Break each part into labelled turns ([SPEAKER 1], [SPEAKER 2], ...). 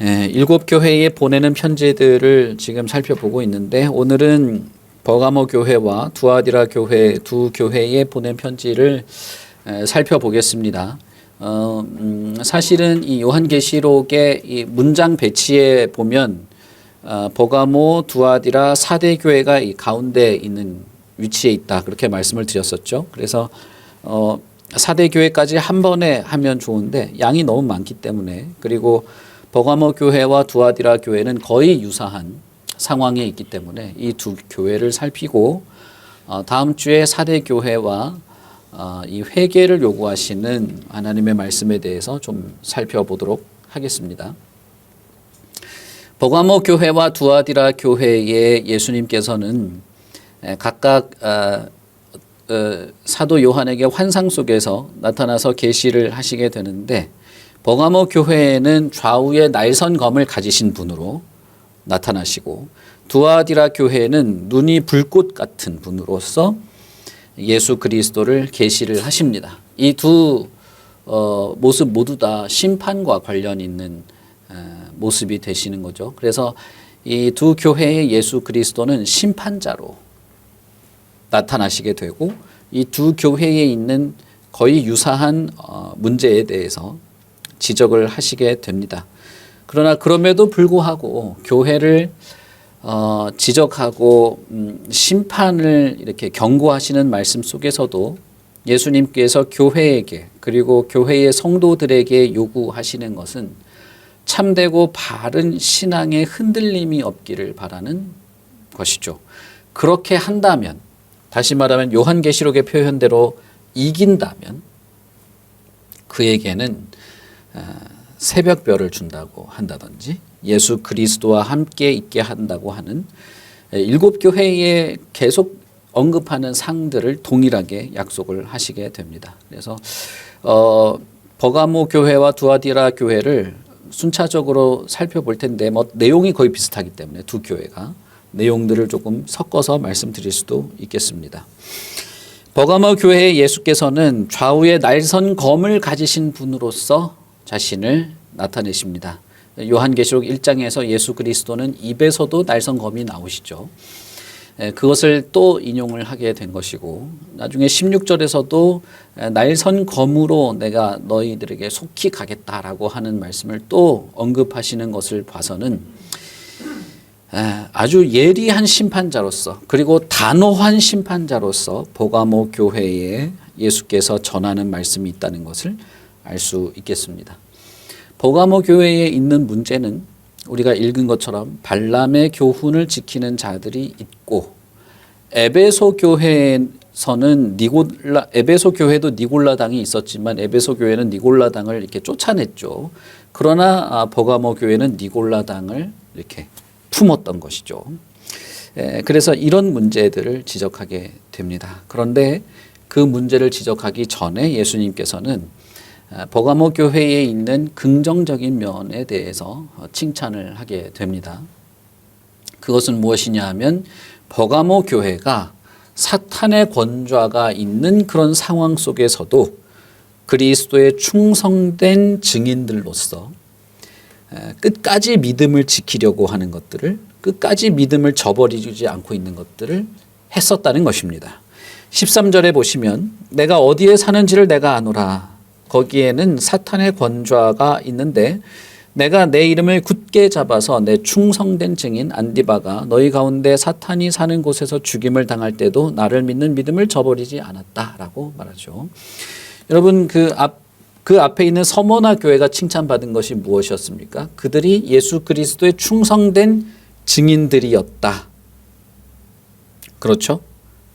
[SPEAKER 1] 일곱 교회에 보내는 편지들을 지금 살펴보고 있는데 오늘은 버가모 교회와 두아디라 교회 두 교회에 보낸 편지를 살펴보겠습니다. 사실은 이 요한계시록의 이 문장 배치에 보면 버가모, 두아디라, 사대 교회가 이 가운데 있는 위치에 있다 그렇게 말씀을 드렸었죠. 그래서 사대 교회까지 한 번에 하면 좋은데 양이 너무 많기 때문에, 그리고 버가모 교회와 두아디라 교회는 거의 유사한 상황에 있기 때문에 이 두 교회를 살피고 다음 주에 사대 교회와 이 회개를 요구하시는 하나님의 말씀에 대해서 좀 살펴보도록 하겠습니다. 버가모 교회와 두아디라 교회에 예수님께서는 각각 사도 요한에게 환상 속에서 나타나서 계시를 하시게 되는데, 버가모 교회에는 좌우에 날선 검을 가지신 분으로 나타나시고, 두아디라 교회에는 눈이 불꽃 같은 분으로서 예수 그리스도를 계시를 하십니다. 이 두 모습 모두 다 심판과 관련 있는 모습이 되시는 거죠. 그래서 이 두 교회의 예수 그리스도는 심판자로 나타나시게 되고, 이 두 교회에 있는 거의 유사한 문제에 대해서 지적을 하시게 됩니다. 그러나 그럼에도 불구하고 교회를 지적하고 심판을 이렇게 경고하시는 말씀 속에서도 예수님께서 교회에게, 그리고 교회의 성도들에게 요구하시는 것은 참되고 바른 신앙의 흔들림이 없기를 바라는 것이죠. 그렇게 한다면, 다시 말하면 요한계시록의 표현대로 이긴다면 그에게는 새벽별을 준다고 한다든지 예수 그리스도와 함께 있게 한다고 하는 일곱 교회에 계속 언급하는 상들을 동일하게 약속을 하시게 됩니다. 그래서 버가모 교회와 두아디라 교회를 순차적으로 살펴볼 텐데 내용이 거의 비슷하기 때문에 두 교회가 내용들을 조금 섞어서 말씀드릴 수도 있겠습니다. 버가모 교회의 예수께서는 좌우에 날선 검을 가지신 분으로서 자신을 나타내십니다. 요한계시록 1장에서 예수 그리스도는 입에서도 날선 검이 나오시죠. 그것을 또 인용을 하게 된 것이고, 나중에 16절에서도 날선 검으로 내가 너희들에게 속히 가겠다라고 하는 말씀을 또 언급하시는 것을 봐서는 아주 예리한 심판자로서, 그리고 단호한 심판자로서 버가모 교회에 예수께서 전하는 말씀이 있다는 것을 알 수 있겠습니다. 버가모 교회에 있는 문제는 우리가 읽은 것처럼 발람의 교훈을 지키는 자들이 있고, 에베소 교회에서는 에베소 교회도 니골라당이 있었지만 에베소 교회는 니골라당을 이렇게 쫓아냈죠. 그러나 버가모 교회는 니골라당을 이렇게 품었던 것이죠. 그래서 이런 문제들을 지적하게 됩니다. 그런데 그 문제를 지적하기 전에 예수님께서는 버가모 교회에 있는 긍정적인 면에 대해서 칭찬을 하게 됩니다. 그것은 무엇이냐 하면 버가모 교회가 사탄의 권좌가 있는 그런 상황 속에서도 그리스도의 충성된 증인들로서 끝까지 믿음을 지키려고 하는 것들을, 끝까지 믿음을 저버리지 않고 있는 것들을 했었다는 것입니다. 13절에 보시면 내가 어디에 사는지를 내가 아노라. 거기에는 사탄의 권좌가 있는데 내가 내 이름을 굳게 잡아서 내 충성된 증인 안디바가 너희 가운데 사탄이 사는 곳에서 죽임을 당할 때도 나를 믿는 믿음을 저버리지 않았다라고 말하죠. 여러분, 그 앞에 있는 서머나 교회가 칭찬받은 것이 무엇이었습니까? 그들이 예수 그리스도의 충성된 증인들이었다. 그렇죠?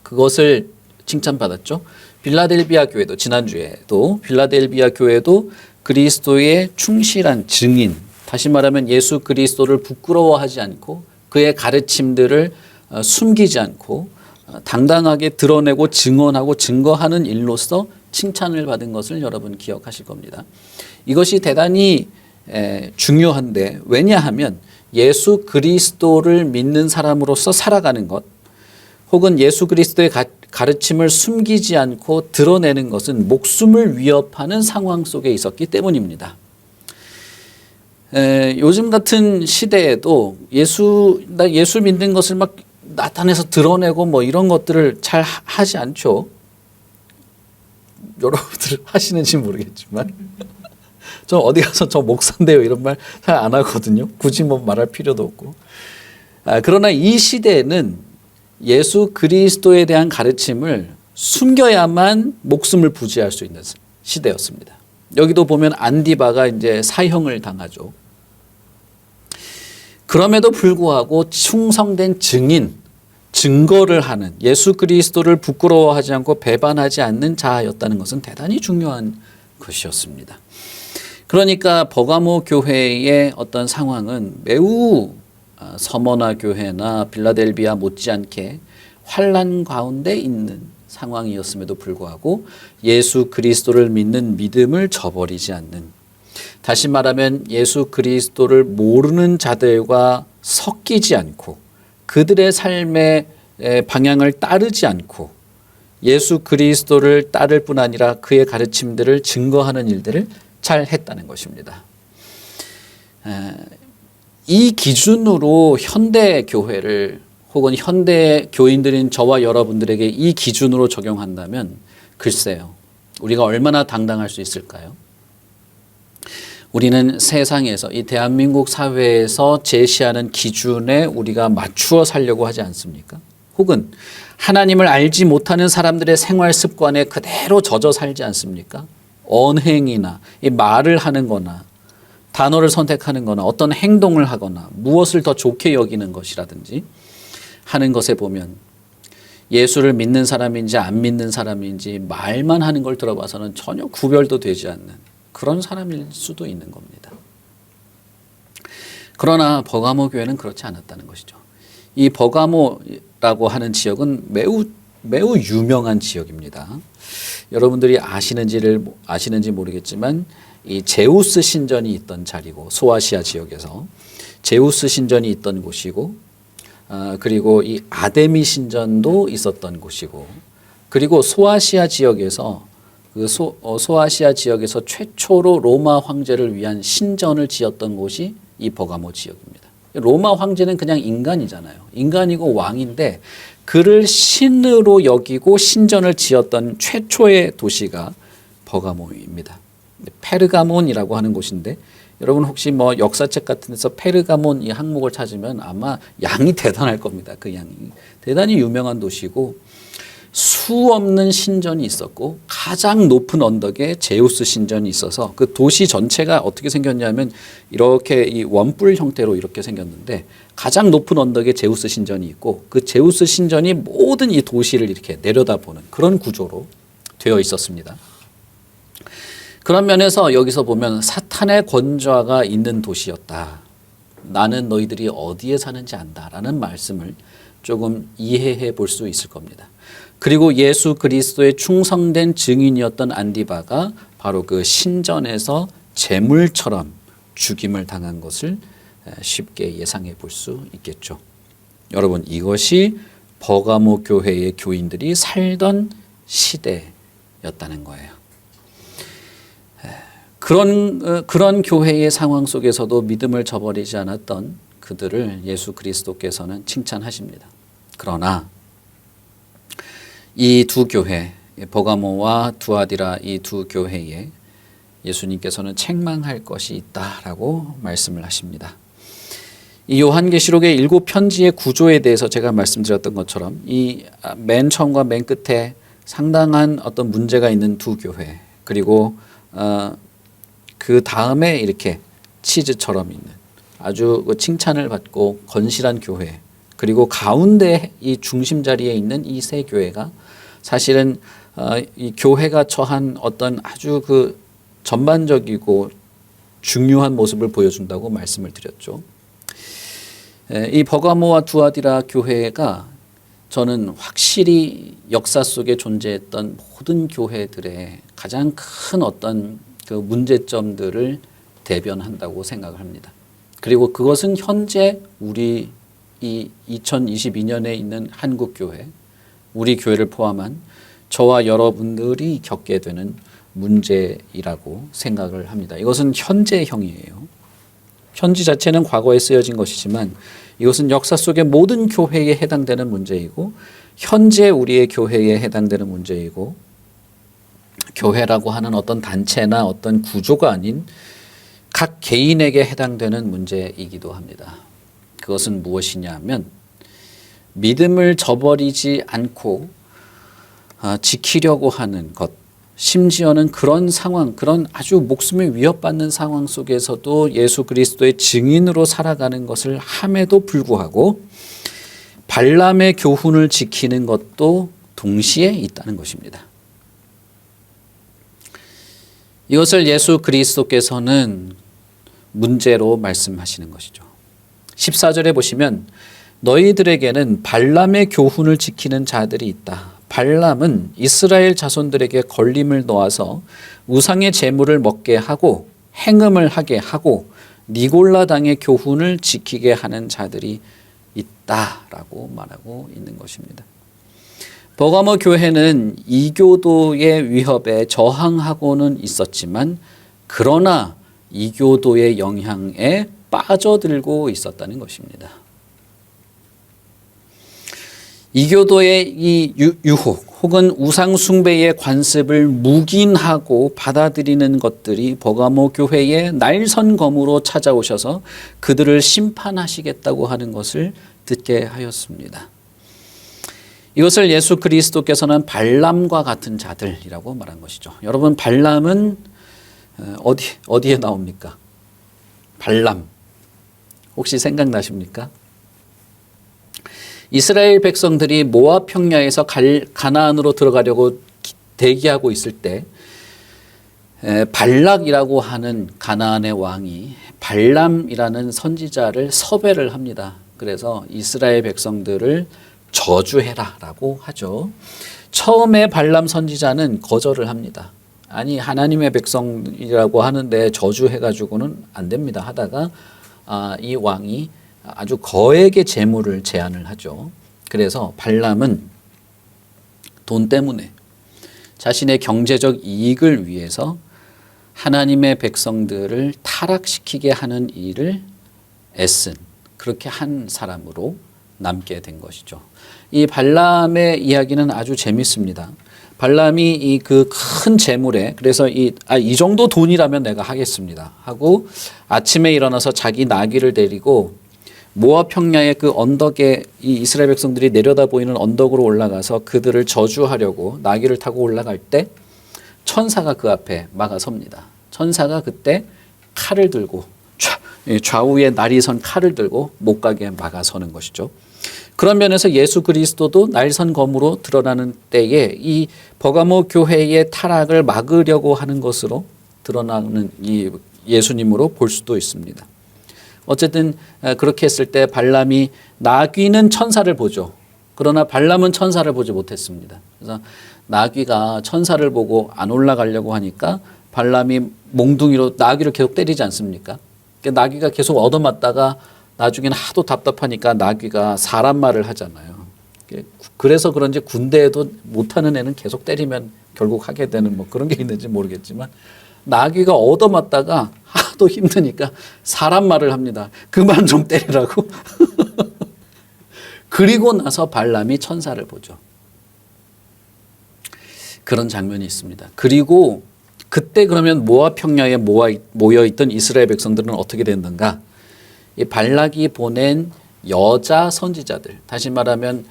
[SPEAKER 1] 그것을 칭찬받았죠. 빌라델비아 교회도, 지난주에도 빌라델비아 교회도 그리스도의 충실한 증인, 다시 말하면 예수 그리스도를 부끄러워하지 않고 그의 가르침들을 숨기지 않고 당당하게 드러내고 증언하고 증거하는 일로서 칭찬을 받은 것을 여러분 기억하실 겁니다. 이것이 대단히 중요한데, 왜냐하면 예수 그리스도를 믿는 사람으로서 살아가는 것, 혹은 예수 그리스도의 가르침을 숨기지 않고 드러내는 것은 목숨을 위협하는 상황 속에 있었기 때문입니다. 요즘 같은 시대에도 예수 믿는 것을 막 나타내서 드러내고 뭐 이런 것들을 잘 하지 않죠. 여러분들 하시는지 모르겠지만 저 어디 가서 저 목사인데요 이런 말 잘 안 하거든요. 굳이 뭐 말할 필요도 없고. 그러나 이 시대에는 예수 그리스도에 대한 가르침을 숨겨야만 목숨을 부지할 수 있는 시대였습니다. 여기도 보면 안디바가 이제 사형을 당하죠. 그럼에도 불구하고 충성된 증거를 하는 예수 그리스도를 부끄러워하지 않고 배반하지 않는 자였다는 것은 대단히 중요한 것이었습니다. 그러니까 버가모 교회의 어떤 상황은 매우 서머나 교회나 빌라델비아 못지않게 환난 가운데 있는 상황이었음에도 불구하고 예수 그리스도를 믿는 믿음을 저버리지 않는, 다시 말하면 예수 그리스도를 모르는 자들과 섞이지 않고 그들의 삶의 방향을 따르지 않고 예수 그리스도를 따를 뿐 아니라 그의 가르침들을 증거하는 일들을 잘 했다는 것입니다. 이 기준으로 현대 교회를 혹은 현대 교인들인 저와 여러분들에게 이 기준으로 적용한다면 글쎄요, 우리가 얼마나 당당할 수 있을까요? 우리는 세상에서 이 대한민국 사회에서 제시하는 기준에 우리가 맞추어 살려고 하지 않습니까? 혹은 하나님을 알지 못하는 사람들의 생활 습관에 그대로 젖어 살지 않습니까? 언행이나 이 말을 하는 거나 단어를 선택하는 거나 어떤 행동을 하거나 무엇을 더 좋게 여기는 것이라든지 하는 것에 보면 예수를 믿는 사람인지 안 믿는 사람인지 말만 하는 걸 들어봐서는 전혀 구별도 되지 않는 그런 사람일 수도 있는 겁니다. 그러나 버가모 교회는 그렇지 않았다는 것이죠. 이 버가모라고 하는 지역은 매우 유명한 지역입니다. 여러분들이 아시는지 모르겠지만 이 제우스 신전이 있던 자리고, 소아시아 지역에서 제우스 신전이 있던 곳이고, 그리고 이 아데미 신전도 있었던 곳이고, 그리고 소아시아 지역에서 소아시아 지역에서 최초로 로마 황제를 위한 신전을 지었던 곳이 이 버가모 지역입니다. 로마 황제는 그냥 인간이잖아요. 인간이고 왕인데 그를 신으로 여기고 신전을 지었던 최초의 도시가 버가모입니다. 페르가몬이라고 하는 곳인데 여러분 혹시 뭐 역사책 같은 데서 페르가몬 이 항목을 찾으면 아마 양이 대단할 겁니다. 그 양이 대단히 유명한 도시고 수 없는 신전이 있었고 가장 높은 언덕에 제우스 신전이 있어서 그 도시 전체가 어떻게 생겼냐면 이렇게 이 원뿔 형태로 이렇게 생겼는데 가장 높은 언덕에 제우스 신전이 있고 그 제우스 신전이 모든 이 도시를 이렇게 내려다보는 그런 구조로 되어 있었습니다. 그런 면에서 여기서 보면 사탄의 권좌가 있는 도시였다. 나는 너희들이 어디에 사는지 안다라는 말씀을 조금 이해해 볼 수 있을 겁니다. 그리고 예수 그리스도의 충성된 증인이었던 안디바가 바로 그 신전에서 제물처럼 죽임을 당한 것을 쉽게 예상해 볼 수 있겠죠. 여러분, 이것이 버가모 교회의 교인들이 살던 시대였다는 거예요. 그런 교회의 상황 속에서도 믿음을 저버리지 않았던 그들을 예수 그리스도께서는 칭찬하십니다. 그러나 이 두 교회, 버가모와 두아디라 이 두 교회에 예수님께서는 책망할 것이 있다라고 말씀을 하십니다. 이 요한계시록의 7편지의 구조에 대해서 제가 말씀드렸던 것처럼 이 맨 처음과 맨 끝에 상당한 어떤 문제가 있는 두 교회, 그리고 그 다음에 이렇게 치즈처럼 있는 아주 칭찬을 받고 건실한 교회, 그리고 가운데 이 중심 자리에 있는 이 세 교회가 사실은 이 교회가 처한 어떤 아주 그 전반적이고 중요한 모습을 보여준다고 말씀을 드렸죠. 이 버가모와 두아디라 교회가 저는 확실히 역사 속에 존재했던 모든 교회들의 가장 큰 어떤 그 문제점들을 대변한다고 생각을 합니다. 그리고 그것은 현재 우리 이 2022년에 있는 한국교회, 우리 교회를 포함한 저와 여러분들이 겪게 되는 문제이라고 생각을 합니다. 이것은 현재형이에요. 편지 자체는 과거에 쓰여진 것이지만 이것은 역사 속의 모든 교회에 해당되는 문제이고 현재 우리의 교회에 해당되는 문제이고 교회라고 하는 어떤 단체나 어떤 구조가 아닌 각 개인에게 해당되는 문제이기도 합니다. 그것은 무엇이냐 하면 믿음을 저버리지 않고 지키려고 하는 것, 심지어는 그런 상황, 그런 아주 목숨을 위협받는 상황 속에서도 예수 그리스도의 증인으로 살아가는 것을 함에도 불구하고 발람의 교훈을 지키는 것도 동시에 있다는 것입니다. 이것을 예수 그리스도께서는 문제로 말씀하시는 것이죠. 14절에 보시면 너희들에게는 발람의 교훈을 지키는 자들이 있다. 발람은 이스라엘 자손들에게 걸림을 놓아서 우상의 제물을 먹게 하고 행음을 하게 하고 니골라 당의 교훈을 지키게 하는 자들이 있다라고 말하고 있는 것입니다. 버가모 교회는 이교도의 위협에 저항하고는 있었지만 그러나 이교도의 영향에 빠져들고 있었다는 것입니다. 이교도의 이 유혹 혹은 우상 숭배의 관습을 묵인하고 받아들이는 것들이 버가모 교회의 날선검으로 찾아오셔서 그들을 심판하시겠다고 하는 것을 듣게 하였습니다. 이것을 예수 그리스도께서는 발람과 같은 자들이라고 말한 것이죠. 여러분, 발람은 어디에 나옵니까? 발람 혹시 생각나십니까? 이스라엘 백성들이 모압 평야에서 가나안으로 들어가려고 대기하고 있을 때 발락이라고 하는 가나안의 왕이 발람이라는 선지자를 섭외를 합니다. 그래서 이스라엘 백성들을 저주해라라고 하죠. 처음에 발람 선지자는 거절을 합니다. 아니, 하나님의 백성이라고 하는데 저주해가지고는 안 됩니다 하다가 이 왕이 아주 거액의 재물을 제안을 하죠. 그래서 발람은 돈 때문에 자신의 경제적 이익을 위해서 하나님의 백성들을 타락시키게 하는 일을 애쓴, 그렇게 한 사람으로 남게 된 것이죠. 이 발람의 이야기는 아주 재밌습니다. 발람이 이 그 큰 재물에 그래서 이 정도 돈이라면 내가 하겠습니다 하고 아침에 일어나서 자기 나귀를 데리고 모압 평야의 그 언덕에 이 이스라엘 백성들이 내려다 보이는 언덕으로 올라가서 그들을 저주하려고 나귀를 타고 올라갈 때 천사가 그 앞에 막아섭니다. 천사가 그때 칼을 들고 좌우에 날이 선 칼을 들고 못 가게 막아서는 것이죠. 그런 면에서 예수 그리스도도 날선 검으로 드러나는 때에 이 버가모 교회의 타락을 막으려고 하는 것으로 드러나는 이 예수님으로 볼 수도 있습니다. 어쨌든 그렇게 했을 때 발람이 나귀는 천사를 보죠. 그러나 발람은 천사를 보지 못했습니다. 그래서 나귀가 천사를 보고 안 올라가려고 하니까 발람이 몽둥이로 나귀를 계속 때리지 않습니까? 그러니까 나귀가 계속 얻어맞다가 나중에는 하도 답답하니까 나귀가 사람 말을 하잖아요. 그래서 그런지 군대에도 못하는 애는 계속 때리면 결국 하게 되는 뭐 그런 게 있는지 모르겠지만 나귀가 얻어맞다가 하도 힘드니까 사람 말을 합니다. 그만 좀 때리라고. 그리고 나서 발람이 천사를 보죠. 그런 장면이 있습니다. 그리고 그때 그러면 모압 평야에 모여있던 이스라엘 백성들은 어떻게 됐는가? 이 발락이 보낸 여자 선지자들, 다시 말하면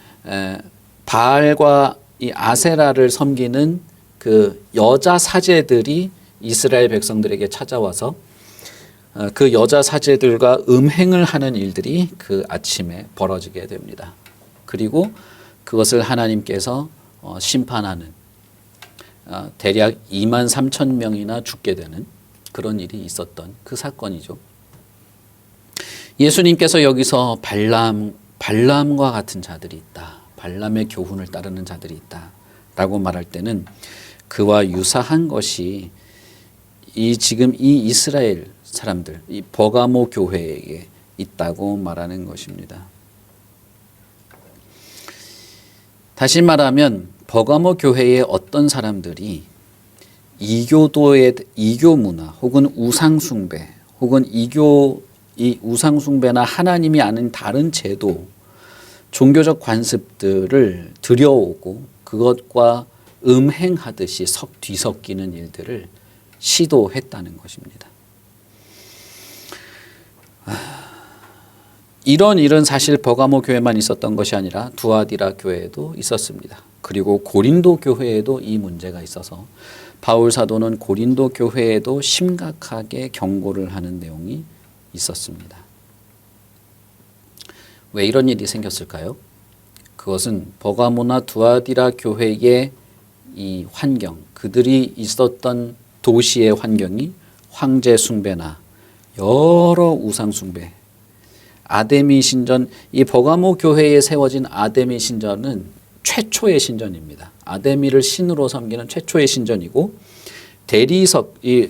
[SPEAKER 1] 바알과 이 아세라를 섬기는 그 여자 사제들이 이스라엘 백성들에게 찾아와서 그 여자 사제들과 음행을 하는 일들이 그 아침에 벌어지게 됩니다. 그리고 그것을 하나님께서 심판하는 대략 23,000명이나 죽게 되는 그런 일이 있었던 그 사건이죠. 예수님께서 여기서 발람과 같은 자들이 있다. 발람의 교훈을 따르는 자들이 있다. 라고 말할 때는 그와 유사한 것이 지금 이 이스라엘 사람들, 이 버가모 교회에게 있다고 말하는 것입니다. 다시 말하면 버가모 교회의 어떤 사람들이 이교 문화 혹은 우상 숭배 혹은 이교 이 우상숭배나 하나님이 아닌 다른 제도, 종교적 관습들을 들여오고 그것과 음행하듯이 뒤섞이는 일들을 시도했다는 것입니다. 이런 일은 사실 버가모 교회만 있었던 것이 아니라 두아디라 교회에도 있었습니다. 그리고 고린도 교회에도 이 문제가 있어서 바울 사도는 고린도 교회에도 심각하게 경고를 하는 내용이 있었습니다. 왜 이런 일이 생겼을까요? 그것은 버가모나 두아디라 교회의 이 환경, 그들이 있었던 도시의 환경이 황제 숭배나 여러 우상 숭배, 아데미 신전, 이 버가모 교회에 세워진 아데미 신전은 최초의 신전입니다. 아데미를 신으로 섬기는 최초의 신전이고, 대리석, 이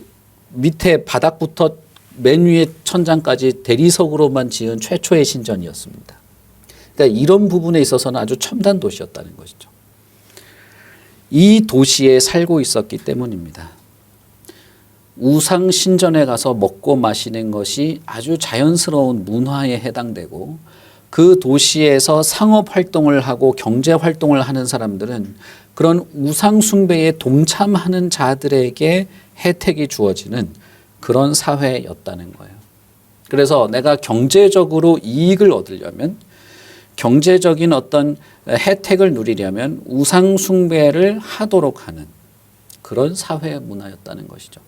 [SPEAKER 1] 밑에 바닥부터 맨 위에 천장까지 대리석으로만 지은 최초의 신전이었습니다. 그러니까 이런 부분에 있어서는 아주 첨단 도시였다는 것이죠. 이 도시에 살고 있었기 때문입니다. 우상 신전에 가서 먹고 마시는 것이 아주 자연스러운 문화에 해당되고, 그 도시에서 상업 활동을 하고 경제 활동을 하는 사람들은 그런 우상 숭배에 동참하는 자들에게 혜택이 주어지는 그런 사회였다는 거예요. 그래서 내가 경제적으로 이익을 얻으려면, 경제적인 어떤 혜택을 누리려면 우상 숭배를 하도록 하는 그런 사회 문화였다는 것이죠.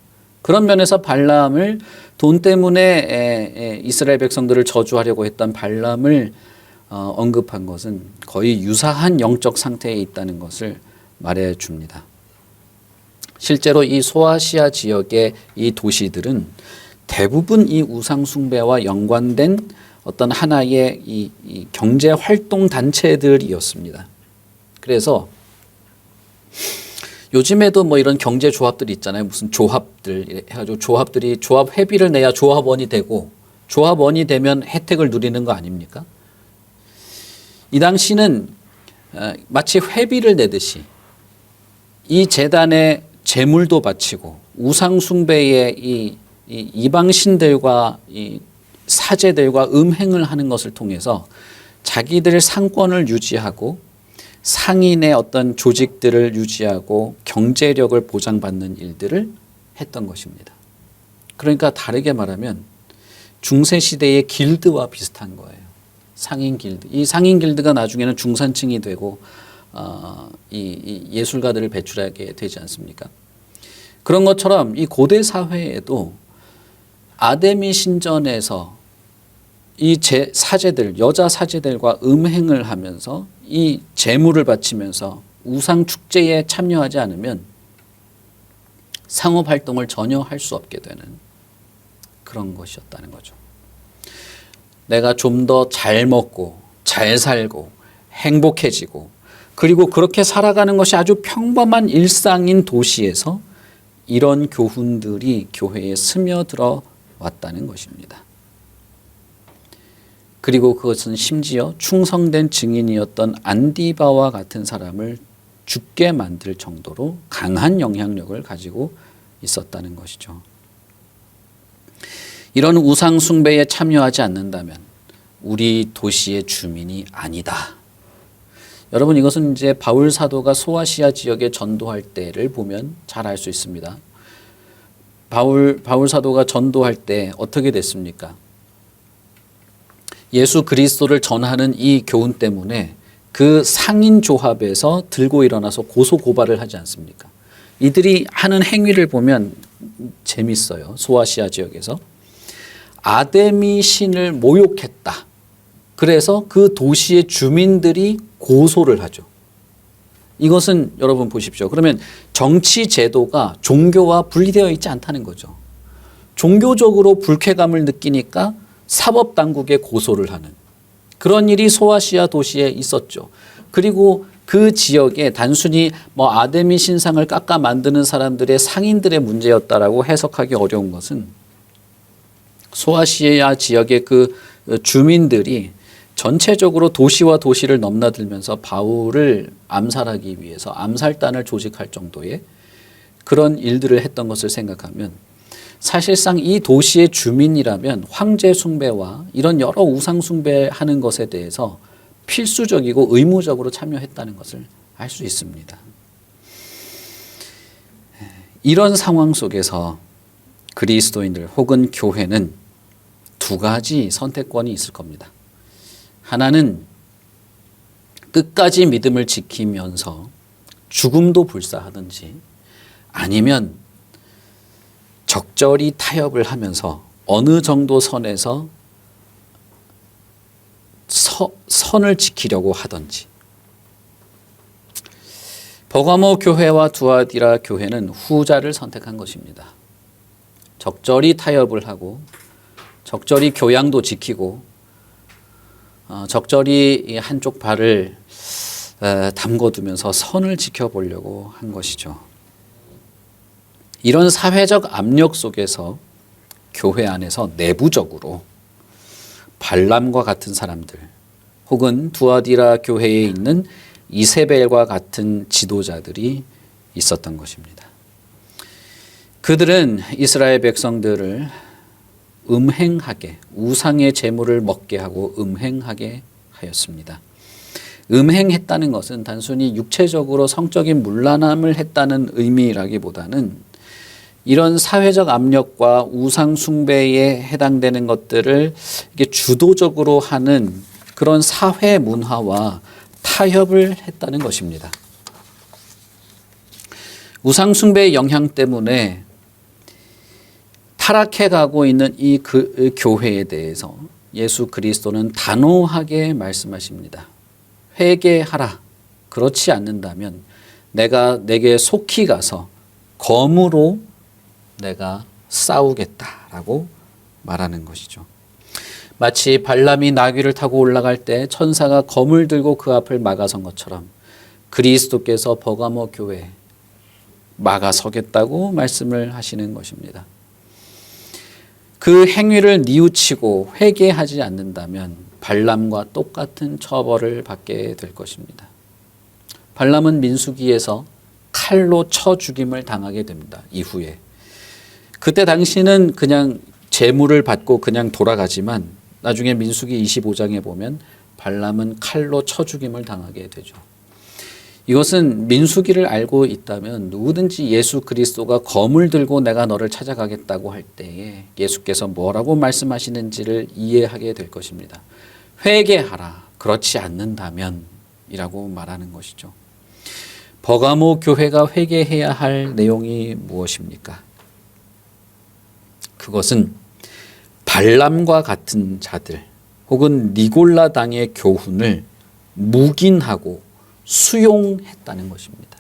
[SPEAKER 1] 그런 면에서 발람을, 돈 때문에 이스라엘 백성들을 저주하려고 했던 발람을 언급한 것은 거의 유사한 영적 상태에 있다는 것을 말해 줍니다. 실제로 이 소아시아 지역의 이 도시들은 대부분 이 우상 숭배와 연관된 어떤 하나의 이 경제 활동 단체들이었습니다. 그래서 요즘에도 뭐 이런 경제 조합들이 있잖아요. 무슨 조합들 해가지고 조합들이 조합 회비를 내야 조합원이 되고, 조합원이 되면 혜택을 누리는 거 아닙니까? 이 당시는 마치 회비를 내듯이 이 재단에 재물도 바치고 우상 숭배의 이 이방신들과 이 사제들과 음행을 하는 것을 통해서 자기들의 상권을 유지하고 상인의 어떤 조직들을 유지하고 경제력을 보장받는 일들을 했던 것입니다. 그러니까 다르게 말하면 중세시대의 길드와 비슷한 거예요. 상인 길드. 이 상인 길드가 나중에는 중산층이 되고 이 예술가들을 배출하게 되지 않습니까? 그런 것처럼 이 고대 사회에도 아데미 신전에서 이 사제들, 여자 사제들과 음행을 하면서 이 재물을 바치면서 우상 축제에 참여하지 않으면 상업 활동을 전혀 할 수 없게 되는 그런 것이었다는 거죠. 내가 좀 더 잘 먹고 잘 살고 행복해지고, 그리고 그렇게 살아가는 것이 아주 평범한 일상인 도시에서 이런 교훈들이 교회에 스며들어 왔다는 것입니다. 그리고 그것은 심지어 충성된 증인이었던 안디바와 같은 사람을 죽게 만들 정도로 강한 영향력을 가지고 있었다는 것이죠. 이런 우상 숭배에 참여하지 않는다면 우리 도시의 주민이 아니다. 여러분, 이것은 이제 바울 사도가 소아시아 지역에 전도할 때를 보면 잘 알 수 있습니다. 바울 사도가 전도할 때 어떻게 됐습니까? 예수 그리스도를 전하는 이 교훈 때문에 그 상인 조합에서 들고 일어나서 고소 고발을 하지 않습니까? 이들이 하는 행위를 보면 재밌어요. 소아시아 지역에서 아데미 신을 모욕했다. 그래서 그 도시의 주민들이 고소를 하죠. 이것은 여러분 보십시오. 그러면 정치 제도가 종교와 분리되어 있지 않다는 거죠. 종교적으로 불쾌감을 느끼니까 사법당국에 고소를 하는 그런 일이 소아시아 도시에 있었죠. 그리고 그 지역에 단순히 뭐 아데미 신상을 깎아 만드는 사람들의 상인들의 문제였다라고 해석하기 어려운 것은 소아시아 지역의 그 주민들이 전체적으로 도시와 도시를 넘나들면서 바울을 암살하기 위해서 암살단을 조직할 정도의 그런 일들을 했던 것을 생각하면 사실상 이 도시의 주민이라면 황제 숭배와 이런 여러 우상 숭배하는 것에 대해서 필수적이고 의무적으로 참여했다는 것을 알 수 있습니다. 이런 상황 속에서 그리스도인들 혹은 교회는 두 가지 선택권이 있을 겁니다. 하나는 끝까지 믿음을 지키면서 죽음도 불사하든지, 아니면 적절히 타협을 하면서 어느 정도 선에서 선을 지키려고 하든지. 버가모 교회와 두아디라 교회는 후자를 선택한 것입니다. 적절히 타협을 하고 적절히 교양도 지키고 적절히 한쪽 발을 담궈두면서 선을 지켜보려고 한 것이죠. 이런 사회적 압력 속에서 교회 안에서 내부적으로 발람과 같은 사람들, 혹은 두아디라 교회에 있는 이세벨과 같은 지도자들이 있었던 것입니다. 그들은 이스라엘 백성들을 음행하게, 우상의 제물을 먹게 하고 음행하게 하였습니다. 음행했다는 것은 단순히 육체적으로 성적인 문란함을 했다는 의미라기보다는 이런 사회적 압력과 우상 숭배에 해당되는 것들을 이게 주도적으로 하는 그런 사회 문화와 타협을 했다는 것입니다. 우상 숭배의 영향 때문에 타락해 가고 있는 이 교회에 대해서 예수 그리스도는 단호하게 말씀하십니다. 회개하라. 그렇지 않는다면 내가 내게 속히 가서 검으로 내가 싸우겠다라고 말하는 것이죠. 마치 발람이 나귀를 타고 올라갈 때 천사가 검을 들고 그 앞을 막아선 것처럼 그리스도께서 버가모 교회에 막아서겠다고 말씀을 하시는 것입니다. 그 행위를 뉘우치고 회개하지 않는다면 발람과 똑같은 처벌을 받게 될 것입니다. 발람은 민수기에서 칼로 쳐 죽임을 당하게 됩니다. 이후에. 그때 당시는 그냥 제물을 받고 그냥 돌아가지만 나중에 민수기 25장에 보면 발람은 칼로 쳐 죽임을 당하게 되죠. 이것은 민수기를 알고 있다면 누구든지 예수 그리스도가 검을 들고 내가 너를 찾아가겠다고 할 때에 예수께서 뭐라고 말씀하시는지를 이해하게 될 것입니다. 회개하라. 그렇지 않는다면 이라고 말하는 것이죠. 버가모 교회가 회개해야 할 내용이 무엇입니까? 그것은 발람과 같은 자들 혹은 니골라 당의 교훈을 묵인하고 수용했다는 것입니다.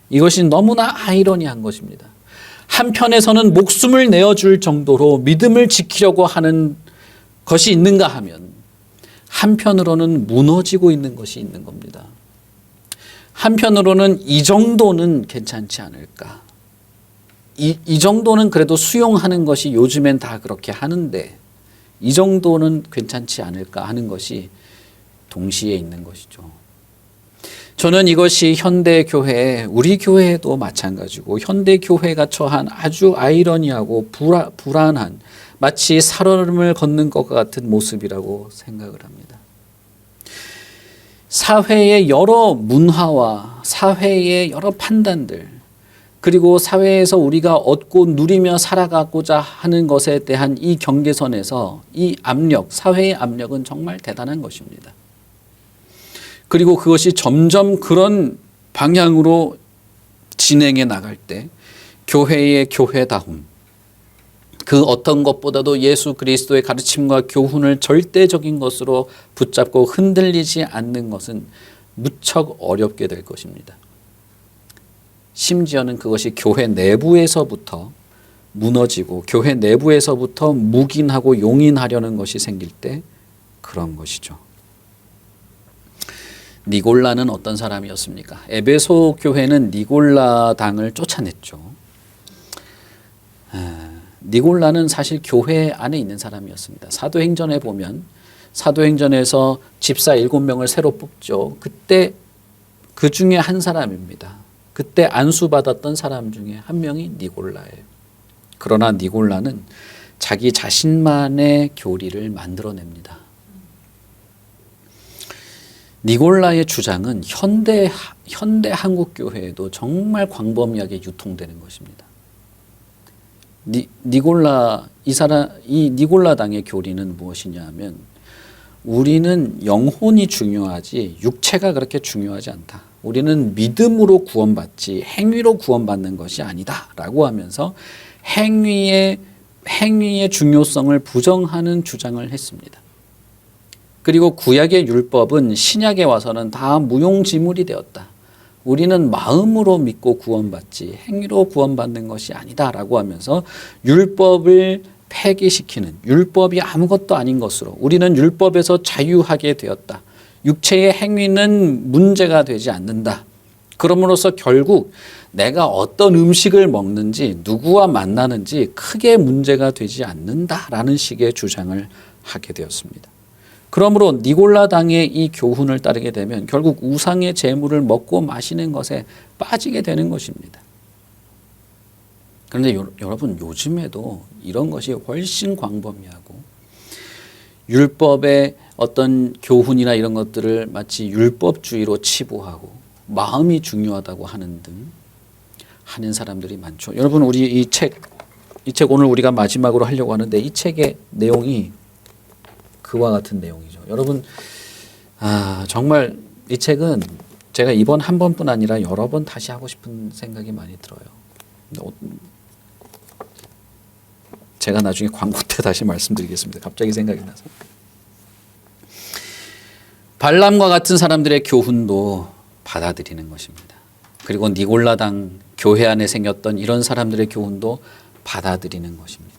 [SPEAKER 1] 이것이 너무나 아이러니한 것입니다. 한편에서는 목숨을 내어줄 정도로 믿음을 지키려고 하는 것이 있는가 하면 한편으로는 무너지고 있는 것이 있는 겁니다. 한편으로는 이 정도는 괜찮지 않을까. 이 정도는 그래도 수용하는 것이 요즘엔 다 그렇게 하는데 이 정도는 괜찮지 않을까 하는 것이 동시에 있는 것이죠. 저는 이것이 현대교회, 우리 교회도 마찬가지고 현대교회가 처한 아주 아이러니하고 불안한 마치 살얼음을 걷는 것과 같은 모습이라고 생각을 합니다. 사회의 여러 문화와 사회의 여러 판단들, 그리고 사회에서 우리가 얻고 누리며 살아가고자 하는 것에 대한 이 경계선에서 이 압력, 사회의 압력은 정말 대단한 것입니다. 그리고 그것이 점점 그런 방향으로 진행해 나갈 때 교회의 교회다움, 그 어떤 것보다도 예수 그리스도의 가르침과 교훈을 절대적인 것으로 붙잡고 흔들리지 않는 것은 무척 어렵게 될 것입니다. 심지어는 그것이 교회 내부에서부터 무너지고 교회 내부에서부터 묵인하고 용인하려는 것이 생길 때 그런 것이죠. 니골라는 어떤 사람이었습니까? 에베소 교회는 니골라 당을 쫓아냈죠. 니골라는 사실 교회 안에 있는 사람이었습니다. 사도행전에 보면 사도행전에서 집사 7명을 새로 뽑죠. 그때 그 중에 한 사람입니다. 그때 안수받았던 사람 중에 한 명이 니골라예요. 그러나 니골라는 자기 자신만의 교리를 만들어냅니다. 니골라의 주장은 현대 한국 교회에도 정말 광범위하게 유통되는 것입니다. 이 니골라당의 교리는 무엇이냐 하면 우리는 영혼이 중요하지 육체가 그렇게 중요하지 않다. 우리는 믿음으로 구원받지 행위로 구원받는 것이 아니다 라고 하면서 행위의 중요성을 부정하는 주장을 했습니다. 그리고 구약의 율법은 신약에 와서는 다 무용지물이 되었다. 우리는 마음으로 믿고 구원받지 행위로 구원받는 것이 아니다 라고 하면서 율법을 폐기시키는, 율법이 아무것도 아닌 것으로 우리는 율법에서 자유하게 되었다. 육체의 행위는 문제가 되지 않는다. 그럼으로써 결국 내가 어떤 음식을 먹는지 누구와 만나는지 크게 문제가 되지 않는다라는 식의 주장을 하게 되었습니다. 그러므로 니골라당의 이 교훈을 따르게 되면 결국 우상의 제물을 먹고 마시는 것에 빠지게 되는 것입니다. 그런데 여러분 요즘에도 이런 것이 훨씬 광범위하고 율법의 어떤 교훈이나 이런 것들을 마치 율법주의로 치부하고 마음이 중요하다고 하는 등 하는 사람들이 많죠. 여러분 우리 이 책 오늘 우리가 마지막으로 하려고 하는데 이 책의 내용이 그와 같은 내용이죠. 여러분 정말 이 책은 제가 이번 한 번뿐 아니라 여러 번 다시 하고 싶은 생각이 많이 들어요. 제가 나중에 광고 때 다시 말씀드리겠습니다. 갑자기 생각이 나서. 발람과 같은 사람들의 교훈도 받아들이는 것입니다. 그리고 니골라당 교회 안에 생겼던 이런 사람들의 교훈도 받아들이는 것입니다.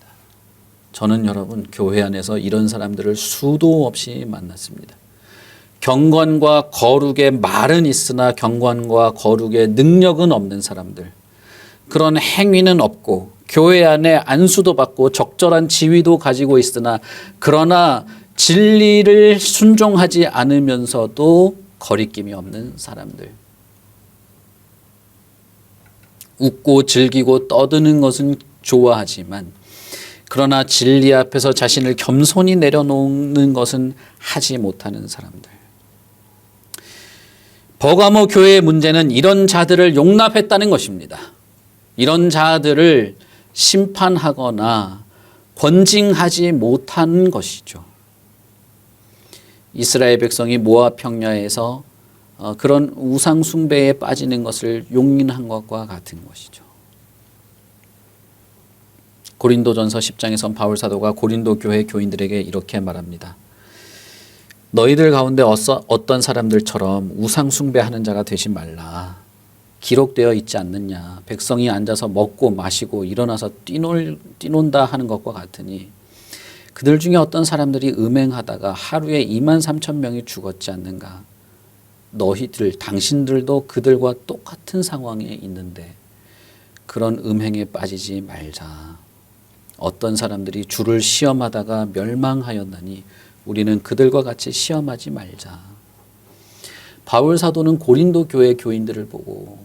[SPEAKER 1] 저는 여러분 교회 안에서 이런 사람들을 수도 없이 만났습니다. 경건과 거룩의 말은 있으나 경건과 거룩의 능력은 없는 사람들, 그런 행위는 없고 교회 안에 안수도 받고 적절한 지위도 가지고 있으나 그러나 진리를 순종하지 않으면서도 거리낌이 없는 사람들, 웃고 즐기고 떠드는 것은 좋아하지만 그러나 진리 앞에서 자신을 겸손히 내려놓는 것은 하지 못하는 사람들. 버가모 교회의 문제는 이런 자들을 용납했다는 것입니다. 이런 자들을 심판하거나 권징하지 못한 것이죠. 이스라엘 백성이 모압 평야에서 그런 우상 숭배에 빠지는 것을 용인한 것과 같은 것이죠. 고린도전서 10장에선 바울 사도가 고린도 교회 교인들에게 이렇게 말합니다. 너희들 가운데 어떤 사람들처럼 우상 숭배하는 자가 되지 말라. 기록되어 있지 않느냐. 백성이 앉아서 먹고 마시고 일어나서 뛰논다 하는 것과 같으니 그들 중에 어떤 사람들이 음행하다가 하루에 23,000명이 죽었지 않는가. 당신들도 그들과 똑같은 상황에 있는데 그런 음행에 빠지지 말자. 어떤 사람들이 주를 시험하다가 멸망하였나니 우리는 그들과 같이 시험하지 말자. 바울 사도는 고린도 교회 교인들을 보고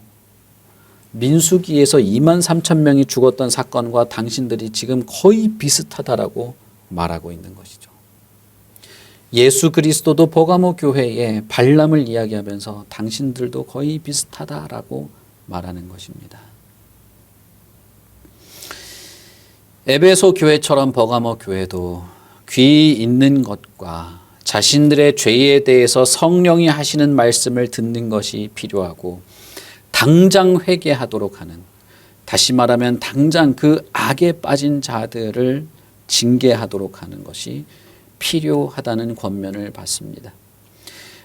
[SPEAKER 1] 민수기에서 23,000명이 죽었던 사건과 당신들이 지금 거의 비슷하다라고 말하고 있는 것이죠. 예수 그리스도도 버가모 교회에 발람을 이야기하면서 당신들도 거의 비슷하다라고 말하는 것입니다. 에베소 교회처럼 버가모 교회도 귀 있는 것과 자신들의 죄에 대해서 성령이 하시는 말씀을 듣는 것이 필요하고 당장 회개하도록 하는, 다시 말하면 당장 그 악에 빠진 자들을 징계하도록 하는 것이 필요하다는 권면을 받습니다.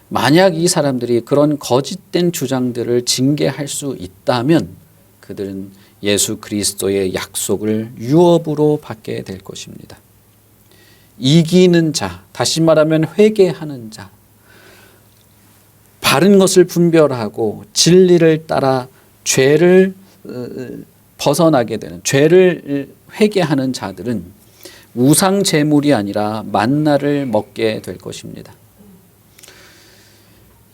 [SPEAKER 1] 만약 이 사람들이 그런 거짓된 주장들을 징계할 수 있다면 그들은 예수 그리스도의 약속을 유업으로 받게 될 것입니다. 이기는 자, 다시 말하면 회개하는 자, 바른 것을 분별하고 진리를 따라 죄를 벗어나게 되는, 죄를 회개하는 자들은 우상 제물이 아니라 만나를 먹게 될 것입니다.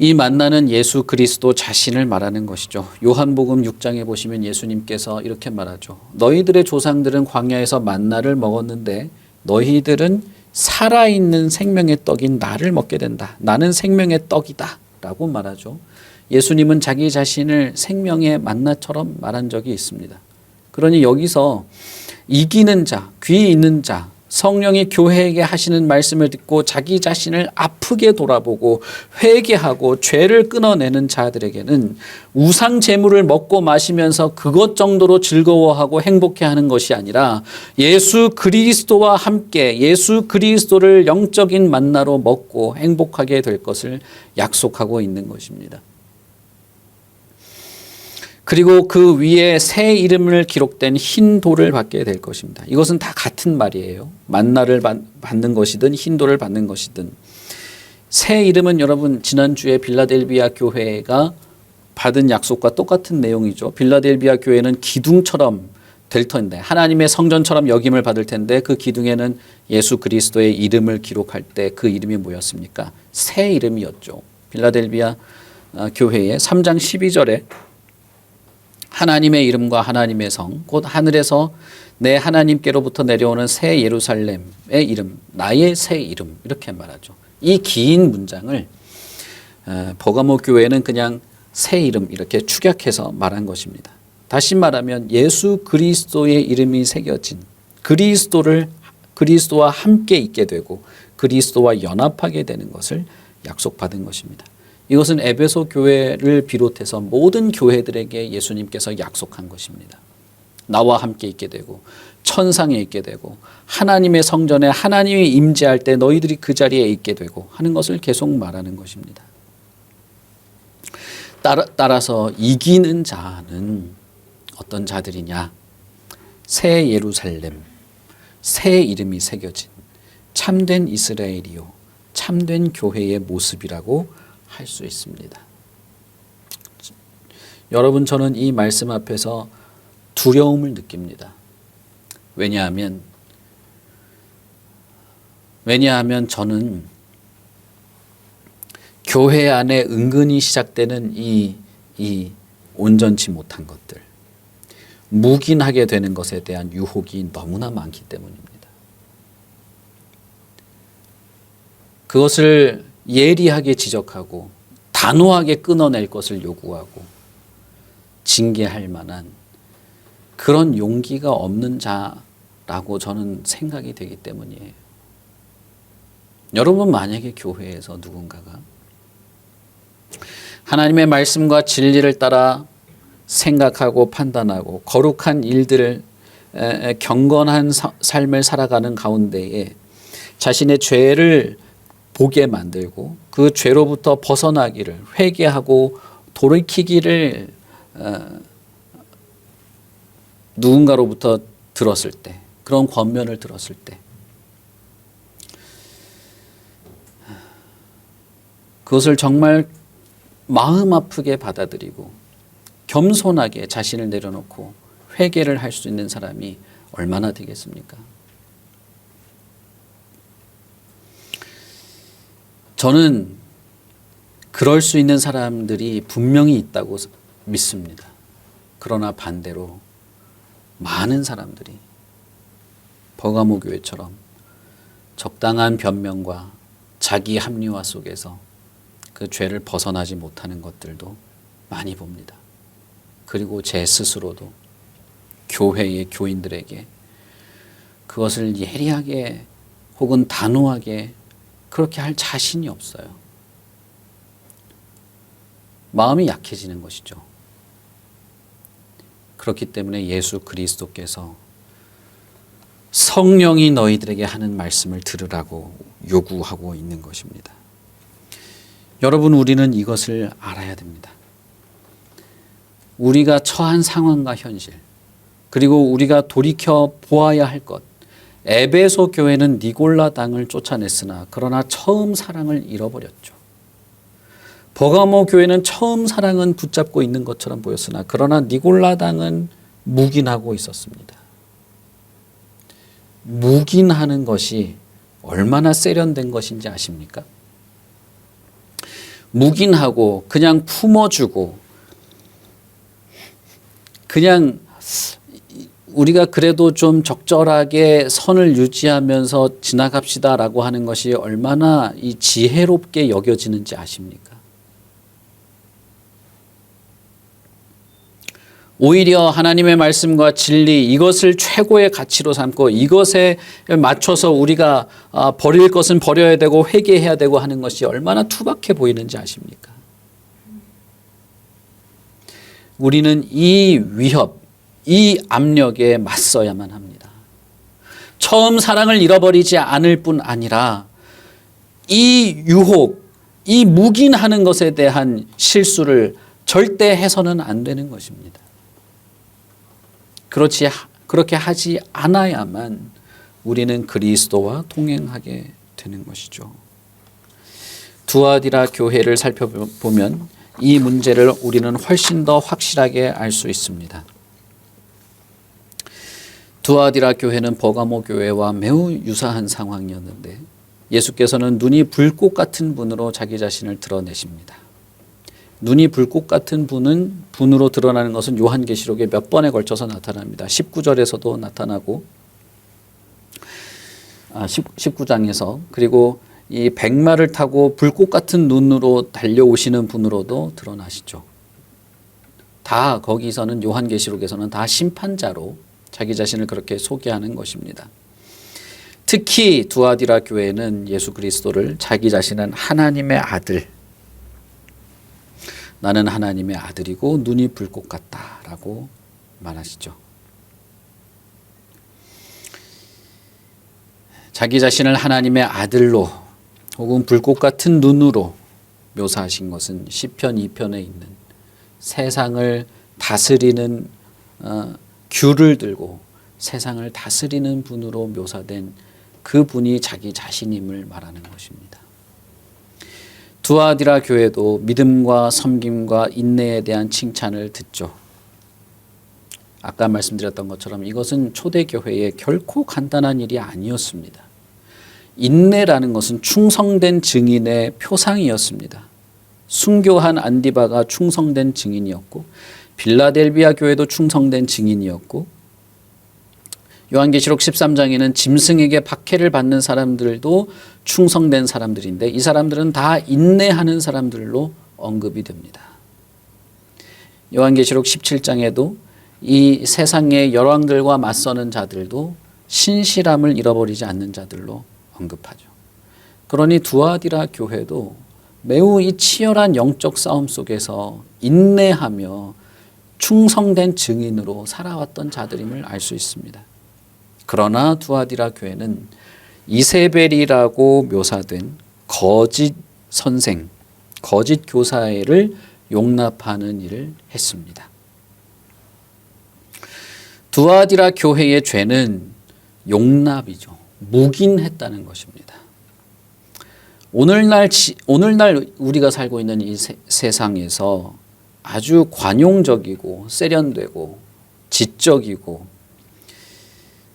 [SPEAKER 1] 이 만나는 예수 그리스도 자신을 말하는 것이죠. 요한복음 6장에 보시면 예수님께서 이렇게 말하죠. 너희들의 조상들은 광야에서 만나를 먹었는데 너희들은 살아있는 생명의 떡인 나를 먹게 된다. 나는 생명의 떡이다 라고 말하죠. 예수님은 자기 자신을 생명의 만나처럼 말한 적이 있습니다. 그러니 여기서 이기는 자, 귀 있는 자, 성령이 교회에게 하시는 말씀을 듣고 자기 자신을 아프게 돌아보고 회개하고 죄를 끊어내는 자들에게는 우상 제물을 먹고 마시면서 그것 정도로 즐거워하고 행복해하는 것이 아니라 예수 그리스도와 함께 예수 그리스도를 영적인 만나로 먹고 행복하게 될 것을 약속하고 있는 것입니다. 그리고 그 위에 새 이름을 기록된 흰 돌을 받게 될 것입니다. 이것은 다 같은 말이에요. 만나를 받는 것이든 흰 돌을 받는 것이든. 새 이름은 여러분 지난주에 빌라델비아 교회가 받은 약속과 똑같은 내용이죠. 빌라델비아 교회는 기둥처럼 될 텐데 하나님의 성전처럼 여김을 받을 텐데 그 기둥에는 예수 그리스도의 이름을 기록할 때 그 이름이 뭐였습니까? 새 이름이었죠. 빌라델비아 교회의 3장 12절에 하나님의 이름과 하나님의 성, 곧 하늘에서 내 하나님께로부터 내려오는 새 예루살렘의 이름, 나의 새 이름 이렇게 말하죠. 이 긴 문장을 버가모 교회는 그냥 새 이름 이렇게 축약해서 말한 것입니다. 다시 말하면 예수 그리스도의 이름이 새겨진 그리스도와 함께 있게 되고 그리스도와 연합하게 되는 것을 약속받은 것입니다. 이것은 에베소 교회를 비롯해서 모든 교회들에게 예수님께서 약속한 것입니다. 나와 함께 있게 되고 천상에 있게 되고 하나님의 성전에 하나님이 임재할 때 너희들이 그 자리에 있게 되고 하는 것을 계속 말하는 것입니다. 따라서 이기는 자는 어떤 자들이냐? 새 예루살렘, 새 이름이 새겨진 참된 이스라엘이요 참된 교회의 모습이라고 할 수 있습니다. 여러분, 저는 이 말씀 앞에서 두려움을 느낍니다. 왜냐하면 저는 교회 안에 은근히 시작되는 이 온전치 못한 것들, 묵인하게 되는 것에 대한 유혹이 너무나 많기 때문입니다. 그것을 예리하게 지적하고 단호하게 끊어낼 것을 요구하고 징계할 만한 그런 용기가 없는 자라고 저는 생각이 되기 때문이에요. 여러분, 만약에 교회에서 누군가가 하나님의 말씀과 진리를 따라 생각하고 판단하고 거룩한 일들을 경건한 삶을 살아가는 가운데에 자신의 죄를 보게 만들고 그 죄로부터 벗어나기를 회개하고 돌이키기를 누군가로부터 들었을 때, 그런 권면을 들었을 때 그것을 정말 마음 아프게 받아들이고 겸손하게 자신을 내려놓고 회개를 할 수 있는 사람이 얼마나 되겠습니까? 저는 그럴 수 있는 사람들이 분명히 있다고 믿습니다. 그러나 반대로 많은 사람들이 버가모 교회처럼 적당한 변명과 자기 합리화 속에서 그 죄를 벗어나지 못하는 것들도 많이 봅니다. 그리고 제 스스로도 교회의 교인들에게 그것을 예리하게 혹은 단호하게 그렇게 할 자신이 없어요. 마음이 약해지는 것이죠. 그렇기 때문에 예수 그리스도께서 성령이 너희들에게 하는 말씀을 들으라고 요구하고 있는 것입니다. 여러분, 우리는 이것을 알아야 됩니다. 우리가 처한 상황과 현실, 그리고 우리가 돌이켜 보아야 할 것. 에베소 교회는 니골라 당을 쫓아냈으나 그러나 처음 사랑을 잃어버렸죠. 버가모 교회는 처음 사랑은 붙잡고 있는 것처럼 보였으나 그러나 니골라 당은 묵인하고 있었습니다. 묵인하는 것이 얼마나 세련된 것인지 아십니까? 묵인하고 그냥 품어주고 그냥 우리가 그래도 좀 적절하게 선을 유지하면서 지나갑시다라고 하는 것이 얼마나 이 지혜롭게 여겨지는지 아십니까? 오히려 하나님의 말씀과 진리 이것을 최고의 가치로 삼고 이것에 맞춰서 우리가 버릴 것은 버려야 되고 회개해야 되고 하는 것이 얼마나 투박해 보이는지 아십니까? 우리는 이 위협, 이 압력에 맞서야만 합니다. 처음 사랑을 잃어버리지 않을 뿐 아니라 이 유혹, 이 묵인하는 것에 대한 실수를 절대 해서는 안 되는 것입니다. 그렇게 하지 않아야만 우리는 그리스도와 동행하게 되는 것이죠. 두아디라 교회를 살펴보면 이 문제를 우리는 훨씬 더 확실하게 알 수 있습니다. 두아디라 교회는 버가모 교회와 매우 유사한 상황이었는데 예수께서는 눈이 불꽃 같은 분으로 자기 자신을 드러내십니다. 눈이 불꽃 같은 분으로 드러나는 것은 요한계시록에 몇 번에 걸쳐서 나타납니다. 19절에서도 나타나고 19장에서 그리고 이 백마를 타고 불꽃 같은 눈으로 달려오시는 분으로도 드러나시죠. 다 거기서는 요한계시록에서는 다 심판자로 자기 자신을 그렇게 소개하는 것입니다. 특히 두아디라 교회는 예수 그리스도를 자기 자신은 하나님의 아들, 나는 하나님의 아들이고 눈이 불꽃 같다라고 말하시죠. 자기 자신을 하나님의 아들로 혹은 불꽃 같은 눈으로 묘사하신 것은 시편 2편에 있는 세상을 다스리는 귤을 들고 세상을 다스리는 분으로 묘사된 그 분이 자기 자신임을 말하는 것입니다. 두아디라 교회도 믿음과 섬김과 인내에 대한 칭찬을 듣죠. 아까 말씀드렸던 것처럼 이것은 초대교회에 결코 간단한 일이 아니었습니다. 인내라는 것은 충성된 증인의 표상이었습니다. 순교한 안디바가 충성된 증인이었고 빌라델비아 교회도 충성된 증인이었고 요한계시록 13장에는 짐승에게 박해를 받는 사람들도 충성된 사람들인데 이 사람들은 다 인내하는 사람들로 언급이 됩니다. 요한계시록 17장에도 이 세상의 열왕들과 맞서는 자들도 신실함을 잃어버리지 않는 자들로 언급하죠. 그러니 두아디라 교회도 매우 이 치열한 영적 싸움 속에서 인내하며 충성된 증인으로 살아왔던 자들임을 알 수 있습니다. 그러나 두아디라 교회는 이세벨이라고 묘사된 거짓 선생, 거짓 교사를 용납하는 일을 했습니다. 두아디라 교회의 죄는 용납이죠. 묵인했다는 것입니다. 오늘날 우리가 살고 있는 이 세상에서 아주 관용적이고 세련되고 지적이고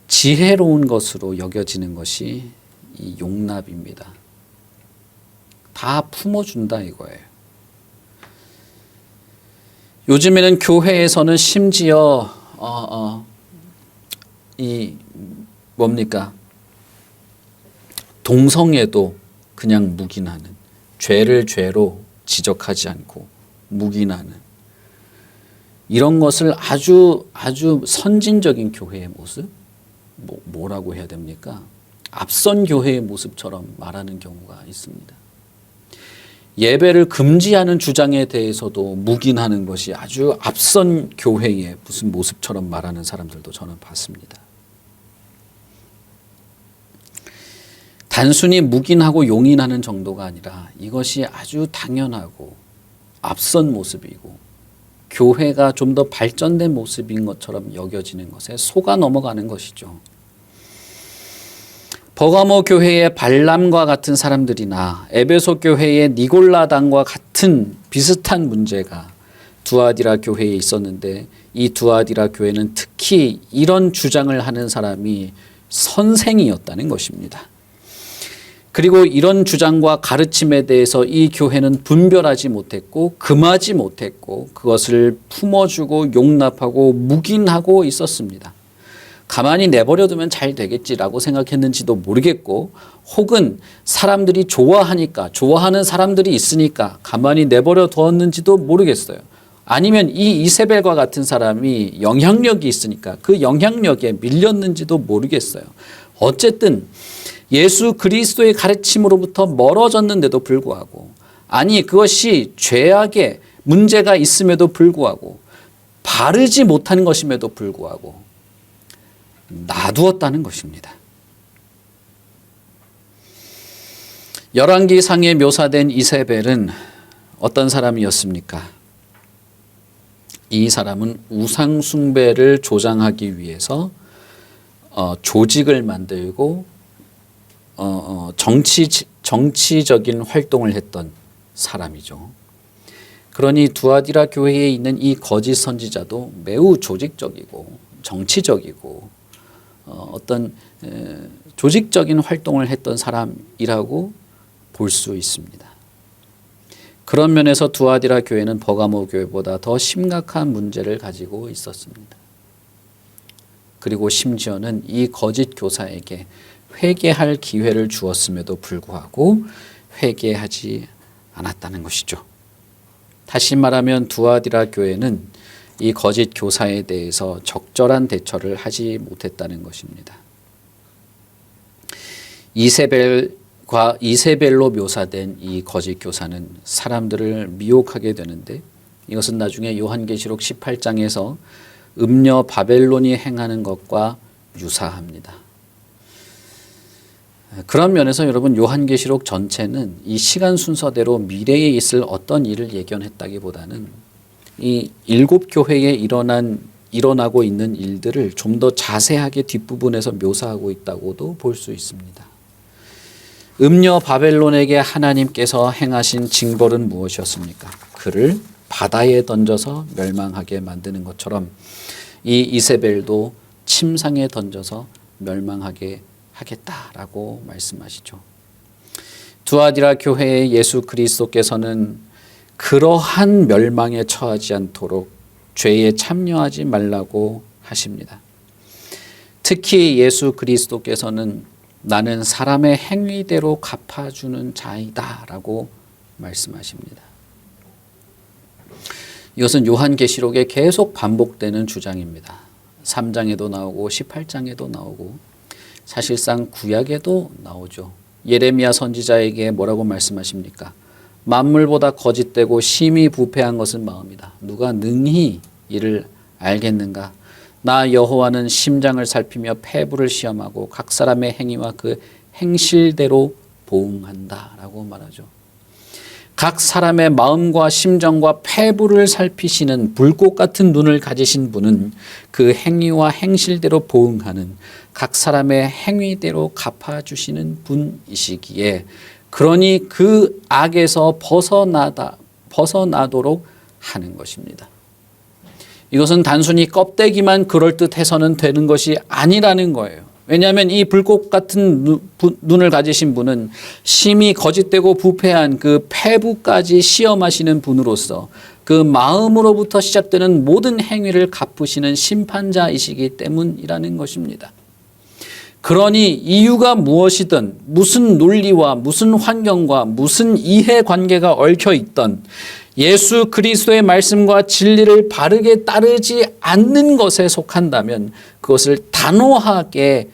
[SPEAKER 1] 지혜로운 것으로 여겨지는 것이 이 용납입니다. 다 품어준다 이거예요. 요즘에는 교회에서는 심지어 이 뭡니까? 동성애도 그냥 묵인하는, 죄를 죄로 지적하지 않고 묵인하는 이런 것을 아주 선진적인 교회의 모습, 뭐라고 해야 됩니까? 앞선 교회의 모습처럼 말하는 경우가 있습니다. 예배를 금지하는 주장에 대해서도 묵인하는 것이 아주 앞선 교회의 무슨 모습처럼 말하는 사람들도 저는 봤습니다. 단순히 묵인하고 용인하는 정도가 아니라 이것이 아주 당연하고 앞선 모습이고 교회가 좀 더 발전된 모습인 것처럼 여겨지는 것에 속아 넘어가는 것이죠. 버가모 교회의 발람과 같은 사람들이나 에베소 교회의 니골라당과 같은 비슷한 문제가 두아디라 교회에 있었는데 이 두아디라 교회는 특히 이런 주장을 하는 사람이 선생이었다는 것입니다. 그리고 이런 주장과 가르침에 대해서 이 교회는 분별하지 못했고 금하지 못했고 그것을 품어주고 용납하고 묵인하고 있었습니다. 가만히 내버려두면 잘 되겠지라고 생각했는지도 모르겠고 혹은 사람들이 좋아하니까 좋아하는 사람들이 있으니까 가만히 내버려 두었는지도 모르겠어요. 아니면 이 이세벨과 같은 사람이 영향력이 있으니까 그 영향력에 밀렸는지도 모르겠어요. 어쨌든 예수 그리스도의 가르침으로부터 멀어졌는데도 불구하고 아니 그것이 죄악에 문제가 있음에도 불구하고 바르지 못한 것임에도 불구하고 놔두었다는 것입니다. 열왕기상에 묘사된 이세벨은 어떤 사람이었습니까? 이 사람은 우상 숭배를 조장하기 위해서 조직을 만들고 정치적인 활동을 했던 사람이죠. 그러니 두아디라 교회에 있는 이 거짓 선지자도 매우 조직적이고 정치적이고 어떤 조직적인 활동을 했던 사람이라고 볼 수 있습니다. 그런 면에서 두아디라 교회는 버가모 교회보다 더 심각한 문제를 가지고 있었습니다. 그리고 심지어는 이 거짓 교사에게 회개할 기회를 주었음에도 불구하고 회개하지 않았다는 것이죠. 다시 말하면 두아디라 교회는 이 거짓 교사에 대해서 적절한 대처를 하지 못했다는 것입니다. 이세벨로 묘사된 이 거짓 교사는 사람들을 미혹하게 되는데 이것은 나중에 요한계시록 18장에서 음녀 바벨론이 행하는 것과 유사합니다. 그런 면에서 여러분 요한계시록 전체는 이 시간 순서대로 미래에 있을 어떤 일을 예견했다기보다는 이 7교회에 일어나고 있는 일들을 좀 더 자세하게 뒷부분에서 묘사하고 있다고도 볼 수 있습니다. 음녀 바벨론에게 하나님께서 행하신 징벌은 무엇이었습니까? 그를 바다에 던져서 멸망하게 만드는 것처럼 이 이세벨도 침상에 던져서 멸망하게 하겠다라고 말씀하시죠. 두아디라 교회의 예수 그리스도께서는 그러한 멸망에 처하지 않도록 죄에 참여하지 말라고 하십니다. 특히 예수 그리스도께서는 나는 사람의 행위대로 갚아주는 자이다 라고 말씀하십니다. 이것은 요한계시록에 계속 반복되는 주장입니다. 3장에도 나오고 18장에도 나오고 사실상 구약에도 나오죠. 예레미야 선지자에게 뭐라고 말씀하십니까? 만물보다 거짓되고 심히 부패한 것은 마음이다. 누가 능히 이를 알겠는가? 나 여호와는 심장을 살피며 폐부를 시험하고 각 사람의 행위와 그 행실대로 보응한다 라고 말하죠. 각 사람의 마음과 심정과 폐부를 살피시는 불꽃 같은 눈을 가지신 분은 그 행위와 행실대로 보응하는 각 사람의 행위대로 갚아주시는 분이시기에 그러니 그 악에서 벗어나도록 하는 것입니다. 이것은 단순히 껍데기만 그럴듯해서는 되는 것이 아니라는 거예요. 왜냐하면 이 불꽃 같은 눈을 가지신 분은 심히 거짓되고 부패한 그 폐부까지 시험하시는 분으로서 그 마음으로부터 시작되는 모든 행위를 갚으시는 심판자이시기 때문이라는 것입니다. 그러니 이유가 무엇이든 무슨 논리와 무슨 환경과 무슨 이해관계가 얽혀 있던 예수 그리스도의 말씀과 진리를 바르게 따르지 않는 것에 속한다면 그것을 단호하게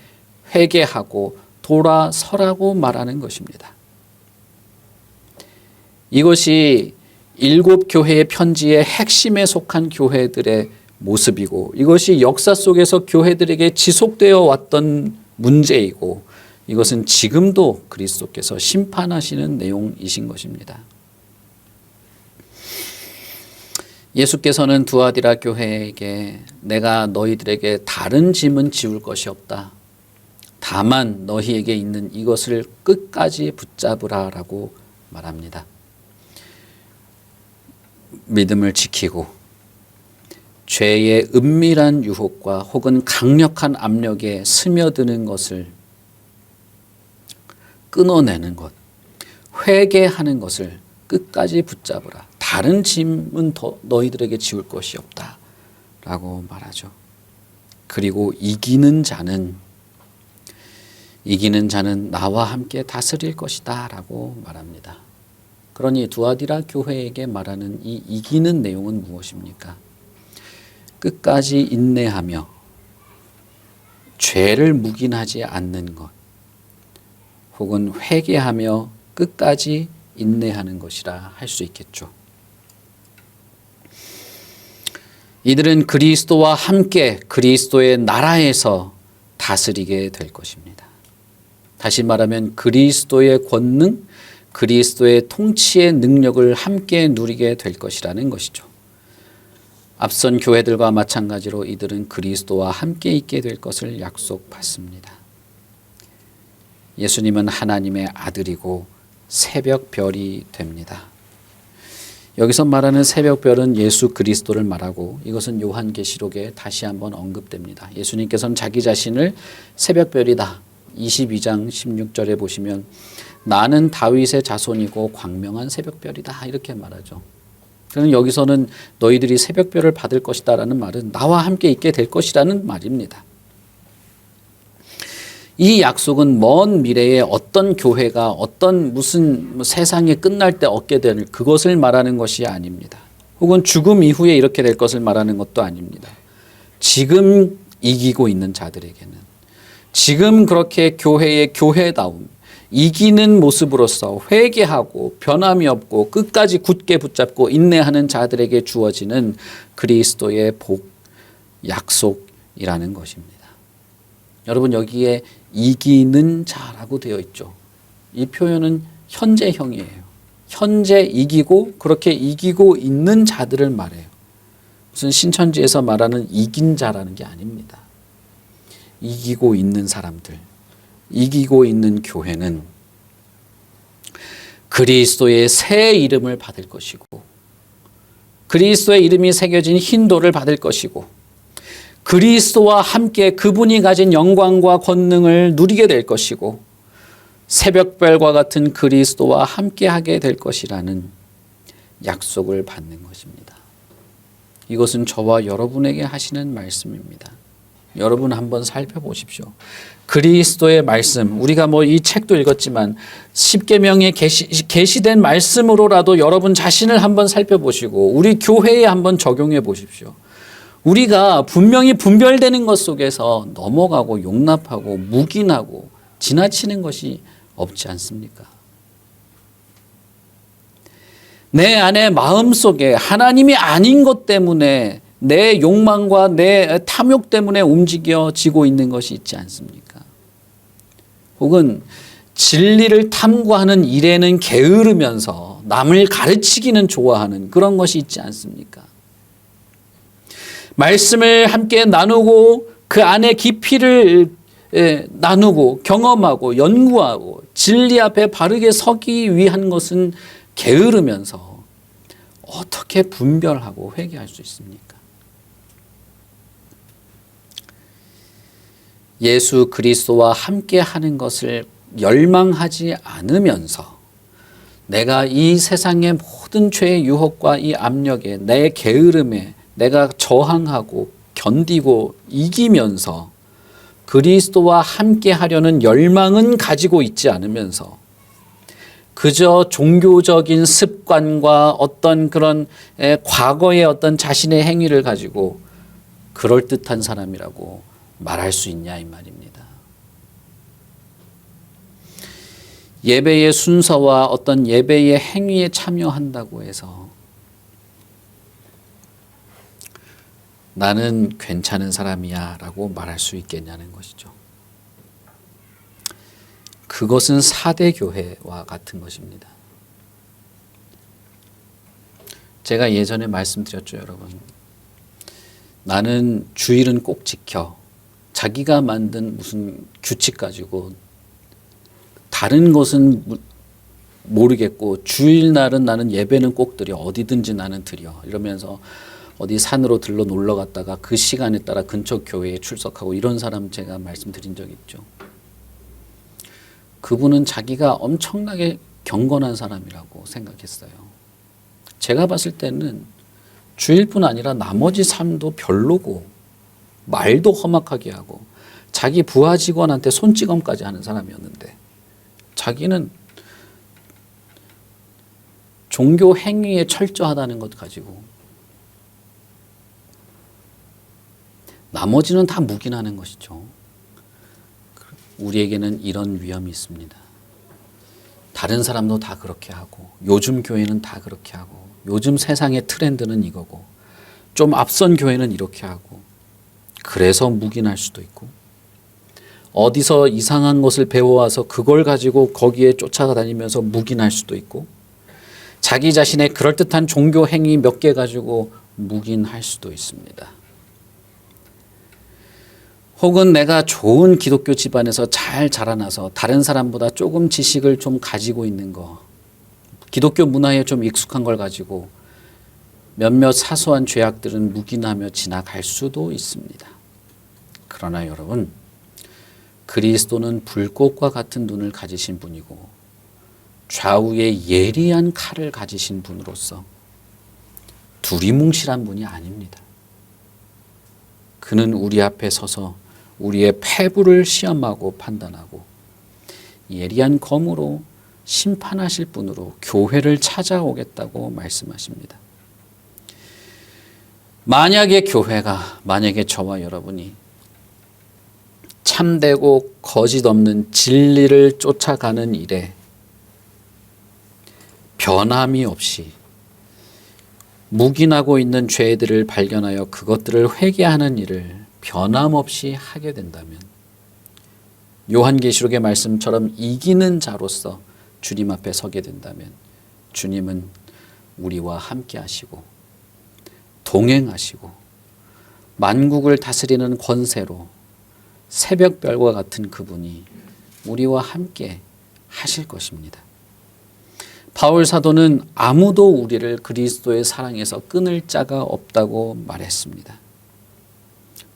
[SPEAKER 1] 회개하고 돌아서라고 말하는 것입니다. 이것이 7교회의 편지의 핵심에 속한 교회들의 모습이고 이것이 역사 속에서 교회들에게 지속되어 왔던 문제이고 이것은 지금도 그리스도께서 심판하시는 내용이신 것입니다. 예수께서는 두아디라 교회에게 내가 너희들에게 다른 짐은 지울 것이 없다. 다만 너희에게 있는 이것을 끝까지 붙잡으라 라고 말합니다. 믿음을 지키고 죄의 은밀한 유혹과 혹은 강력한 압력에 스며드는 것을 끊어내는 것, 회개하는 것을 끝까지 붙잡으라. 다른 짐은 더 너희들에게 지울 것이 없다 라고 말하죠. 그리고 이기는 자는 나와 함께 다스릴 것이다 라고 말합니다. 그러니 두아디라 교회에게 말하는 이 이기는 내용은 무엇입니까? 끝까지 인내하며 죄를 묵인하지 않는 것, 혹은 회개하며 끝까지 인내하는 것이라 할 수 있겠죠. 이들은 그리스도와 함께 그리스도의 나라에서 다스리게 될 것입니다. 다시 말하면 그리스도의 권능, 그리스도의 통치의 능력을 함께 누리게 될 것이라는 것이죠. 앞선 교회들과 마찬가지로 이들은 그리스도와 함께 있게 될 것을 약속받습니다. 예수님은 하나님의 아들이고 새벽별이 됩니다. 여기서 말하는 새벽별은 예수 그리스도를 말하고 이것은 요한계시록에 다시 한번 언급됩니다. 예수님께서는 자기 자신을 새벽별이다. 22장 16절에 보시면 나는 다윗의 자손이고 광명한 새벽별이다 이렇게 말하죠. 그러면 여기서는 너희들이 새벽별을 받을 것이다 라는 말은 나와 함께 있게 될 것이라는 말입니다. 이 약속은 먼 미래에 어떤 교회가 어떤 무슨 세상이 끝날 때 얻게 될 그것을 말하는 것이 아닙니다. 혹은 죽음 이후에 이렇게 될 것을 말하는 것도 아닙니다. 지금 이기고 있는 자들에게는 지금 그렇게 교회의 교회다움, 이기는 모습으로서 회개하고 변함이 없고 끝까지 굳게 붙잡고 인내하는 자들에게 주어지는 그리스도의 복, 약속이라는 것입니다. 여러분 여기에 이기는 자라고 되어 있죠. 이 표현은 현재형이에요. 현재 이기고 그렇게 이기고 있는 자들을 말해요. 무슨 신천지에서 말하는 이긴 자라는 게 아닙니다. 이기고 있는 사람들, 이기고 있는 교회는 그리스도의 새 이름을 받을 것이고 그리스도의 이름이 새겨진 흰돌을 받을 것이고 그리스도와 함께 그분이 가진 영광과 권능을 누리게 될 것이고 새벽별과 같은 그리스도와 함께하게 될 것이라는 약속을 받는 것입니다. 이것은 저와 여러분에게 하시는 말씀입니다. 여러분 한번 살펴보십시오. 그리스도의 말씀, 우리가 이 책도 읽었지만 십계명에 계시된 말씀으로라도 여러분 자신을 한번 살펴보시고 우리 교회에 한번 적용해 보십시오. 우리가 분명히 분별되는 것 속에서 넘어가고 용납하고 묵인하고 지나치는 것이 없지 않습니까? 내 안에 마음속에 하나님이 아닌 것 때문에 내 욕망과 내 탐욕 때문에 움직여지고 있는 것이 있지 않습니까? 혹은 진리를 탐구하는 일에는 게으르면서 남을 가르치기는 좋아하는 그런 것이 있지 않습니까? 말씀을 함께 나누고 그 안에 깊이를 나누고 경험하고 연구하고 진리 앞에 바르게 서기 위한 것은 게으르면서 어떻게 분별하고 회개할 수 있습니까? 예수 그리스도와 함께 하는 것을 열망하지 않으면서 내가 이 세상의 모든 죄의 유혹과 이 압력에 내 게으름에 내가 저항하고 견디고 이기면서 그리스도와 함께 하려는 열망은 가지고 있지 않으면서 그저 종교적인 습관과 어떤 그런 과거의 어떤 자신의 행위를 가지고 그럴듯한 사람이라고 말할 수 있냐 이 말입니다. 예배의 순서와 어떤 예배의 행위에 참여한다고 해서 나는 괜찮은 사람이야 라고 말할 수 있겠냐는 것이죠. 그것은 사대 교회와 같은 것입니다. 제가 예전에 말씀드렸죠, 여러분. 나는 주일은 꼭 지켜. 자기가 만든 무슨 규칙 가지고 다른 것은 모르겠고 주일날은 나는 예배는 꼭 드려. 어디든지 나는 드려. 이러면서 어디 산으로 들러 놀러 갔다가 그 시간에 따라 근처 교회에 출석하고 이런 사람 제가 말씀드린 적 있죠. 그분은 자기가 엄청나게 경건한 사람이라고 생각했어요. 제가 봤을 때는 주일뿐 아니라 나머지 삶도 별로고 말도 험악하게 하고 자기 부하 직원한테 손찌검까지 하는 사람이었는데 자기는 종교 행위에 철저하다는 것 가지고 나머지는 다 묵인하는 것이죠. 우리에게는 이런 위험이 있습니다. 다른 사람도 다 그렇게 하고 요즘 교회는 다 그렇게 하고 요즘 세상의 트렌드는 이거고 좀 앞선 교회는 이렇게 하고 그래서 묵인할 수도 있고 어디서 이상한 것을 배워와서 그걸 가지고 거기에 쫓아다니면서 묵인할 수도 있고 자기 자신의 그럴듯한 종교 행위 몇 개 가지고 묵인할 수도 있습니다. 혹은 내가 좋은 기독교 집안에서 잘 자라나서 다른 사람보다 조금 지식을 좀 가지고 있는 거, 기독교 문화에 좀 익숙한 걸 가지고 몇몇 사소한 죄악들은 묵인하며 지나갈 수도 있습니다. 그러나 여러분, 그리스도는 불꽃과 같은 눈을 가지신 분이고 좌우에 예리한 칼을 가지신 분으로서 두리뭉실한 분이 아닙니다. 그는 우리 앞에 서서 우리의 패부를 시험하고 판단하고 예리한 검으로 심판하실 분으로 교회를 찾아오겠다고 말씀하십니다. 만약에 저와 여러분이 참되고 거짓 없는 진리를 쫓아가는 일에 변함이 없이 묵인하고 있는 죄들을 발견하여 그것들을 회개하는 일을 변함없이 하게 된다면 요한계시록의 말씀처럼 이기는 자로서 주님 앞에 서게 된다면 주님은 우리와 함께 하시고 동행하시고 만국을 다스리는 권세로 새벽별과 같은 그분이 우리와 함께 하실 것입니다. 바울 사도는 아무도 우리를 그리스도의 사랑에서 끊을 자가 없다고 말했습니다.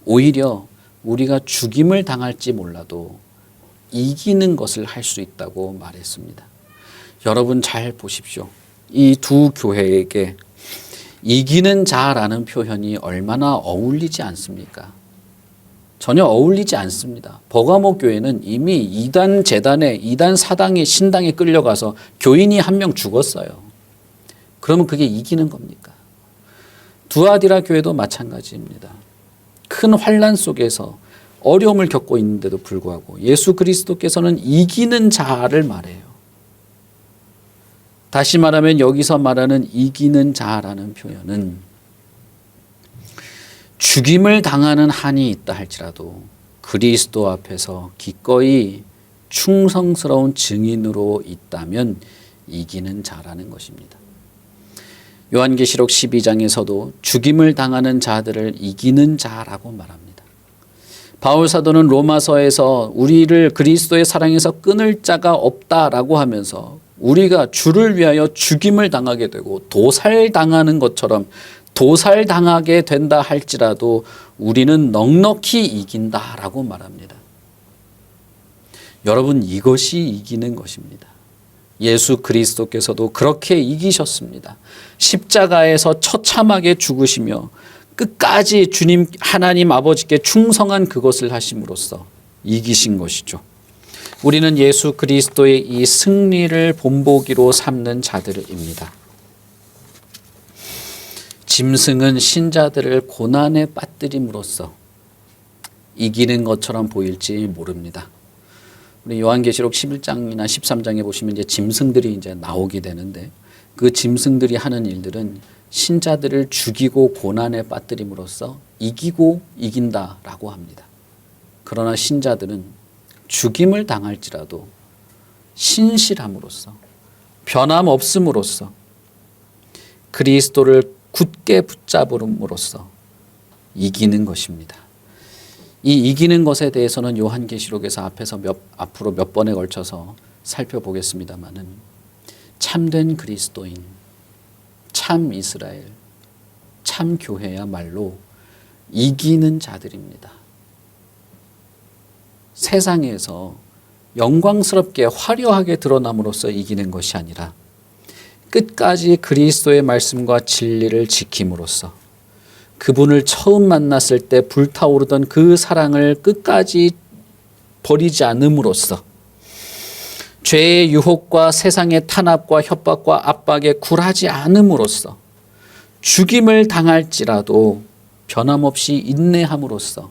[SPEAKER 1] 오히려 우리가 죽임을 당할지 몰라도 이기는 것을 할 수 있다고 말했습니다. 여러분 잘 보십시오. 이 두 교회에게 이기는 자라는 표현이 얼마나 어울리지 않습니까? 전혀 어울리지 않습니다. 버가모 교회는 이미 이단 제단에 이단 사당의 신당에 끌려가서 교인이 한 명 죽었어요. 그러면 그게 이기는 겁니까? 두아디라 교회도 마찬가지입니다. 큰 환난 속에서 어려움을 겪고 있는데도 불구하고 예수 그리스도께서는 이기는 자를 말해요. 다시 말하면 여기서 말하는 이기는 자라는 표현은 죽임을 당하는 한이 있다 할지라도 그리스도 앞에서 기꺼이 충성스러운 증인으로 있다면 이기는 자라는 것입니다. 요한계시록 12장에서도 죽임을 당하는 자들을 이기는 자라고 말합니다. 바울 사도는 로마서에서 우리를 그리스도의 사랑에서 끊을 자가 없다라고 하면서 우리가 주를 위하여 죽임을 당하게 되고 도살당하는 것처럼 도살당하게 된다 할지라도 우리는 넉넉히 이긴다라고 말합니다. 여러분 이것이 이기는 것입니다. 예수 그리스도께서도 그렇게 이기셨습니다. 십자가에서 처참하게 죽으시며 끝까지 주님 하나님 아버지께 충성한 그것을 하심으로써 이기신 것이죠. 우리는 예수 그리스도의 이 승리를 본보기로 삼는 자들입니다. 짐승은 신자들을 고난에 빠뜨림으로써 이기는 것처럼 보일지 모릅니다. 우리 요한계시록 11장이나 13장에 보시면 이제 짐승들이 이제 나오게 되는데 그 짐승들이 하는 일들은 신자들을 죽이고 고난에 빠뜨림으로써 이기고 이긴다라고 합니다. 그러나 신자들은 죽임을 당할지라도 신실함으로써 변함없음으로써 그리스도를 굳게 붙잡음으로써 이기는 것입니다. 이 이기는 것에 대해서는 요한계시록에서 앞으로 몇 번에 걸쳐서 살펴보겠습니다마는 참된 그리스도인, 참 이스라엘, 참 교회야말로 이기는 자들입니다. 세상에서 영광스럽게 화려하게 드러남으로써 이기는 것이 아니라 끝까지 그리스도의 말씀과 진리를 지킴으로써 그분을 처음 만났을 때 불타오르던 그 사랑을 끝까지 버리지 않음으로써 죄의 유혹과 세상의 탄압과 협박과 압박에 굴하지 않음으로써 죽임을 당할지라도 변함없이 인내함으로써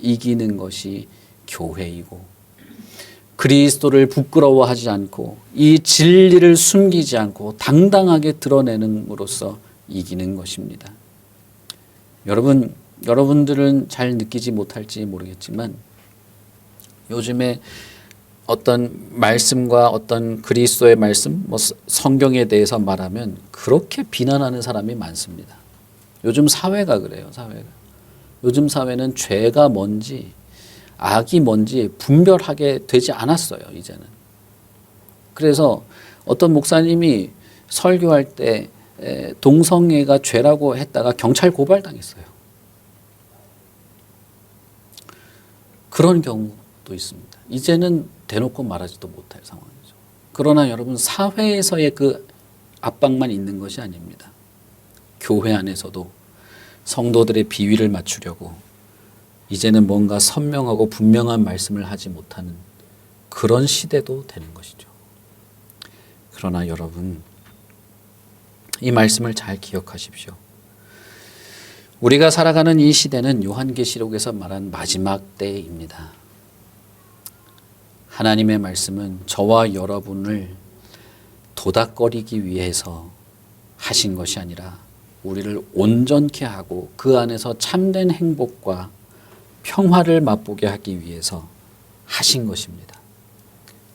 [SPEAKER 1] 이기는 것이 교회이고, 그리스도를 부끄러워하지 않고 이 진리를 숨기지 않고 당당하게 드러내는으로써 이기는 것입니다. 여러분들은 잘 느끼지 못할지 모르겠지만 요즘에 어떤 말씀과 어떤 그리스도의 말씀, 성경에 대해서 말하면 그렇게 비난하는 사람이 많습니다. 요즘 사회가 그래요. 요즘 사회는 죄가 뭔지 악이 뭔지 분별하게 되지 않았어요, 이제는. 그래서 어떤 목사님이 설교할 때 동성애가 죄라고 했다가 경찰 고발당했어요. 그런 경우도 있습니다. 이제는 대놓고 말하지도 못할 상황이죠. 그러나 여러분, 사회에서의 그 압박만 있는 것이 아닙니다. 교회 안에서도 성도들의 비위를 맞추려고 이제는 뭔가 선명하고 분명한 말씀을 하지 못하는 그런 시대도 되는 것이죠. 그러나 여러분, 이 말씀을 잘 기억하십시오. 우리가 살아가는 이 시대는 요한계시록에서 말한 마지막 때입니다. 하나님의 말씀은 저와 여러분을 도닥거리기 위해서 하신 것이 아니라 우리를 온전케 하고 그 안에서 참된 행복과 평화를 맛보게 하기 위해서 하신 것입니다.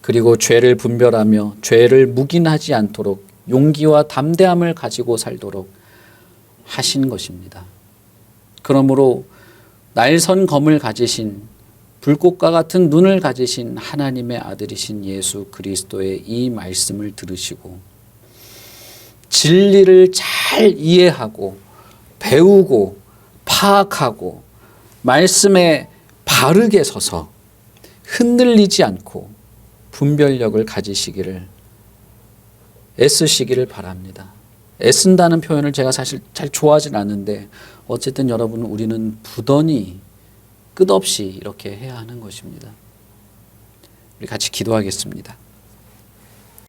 [SPEAKER 1] 그리고 죄를 분별하며 죄를 묵인하지 않도록 용기와 담대함을 가지고 살도록 하신 것입니다. 그러므로 날선 검을 가지신, 불꽃과 같은 눈을 가지신 하나님의 아들이신 예수 그리스도의 이 말씀을 들으시고 진리를 잘 이해하고 배우고 파악하고 말씀에 바르게 서서 흔들리지 않고 분별력을 가지시기를 애쓰시기를 바랍니다. 애쓴다는 표현을 제가 사실 잘 좋아하진 않는데 어쨌든 여러분, 우리는 부단히 끝없이 이렇게 해야 하는 것입니다. 우리 같이 기도하겠습니다.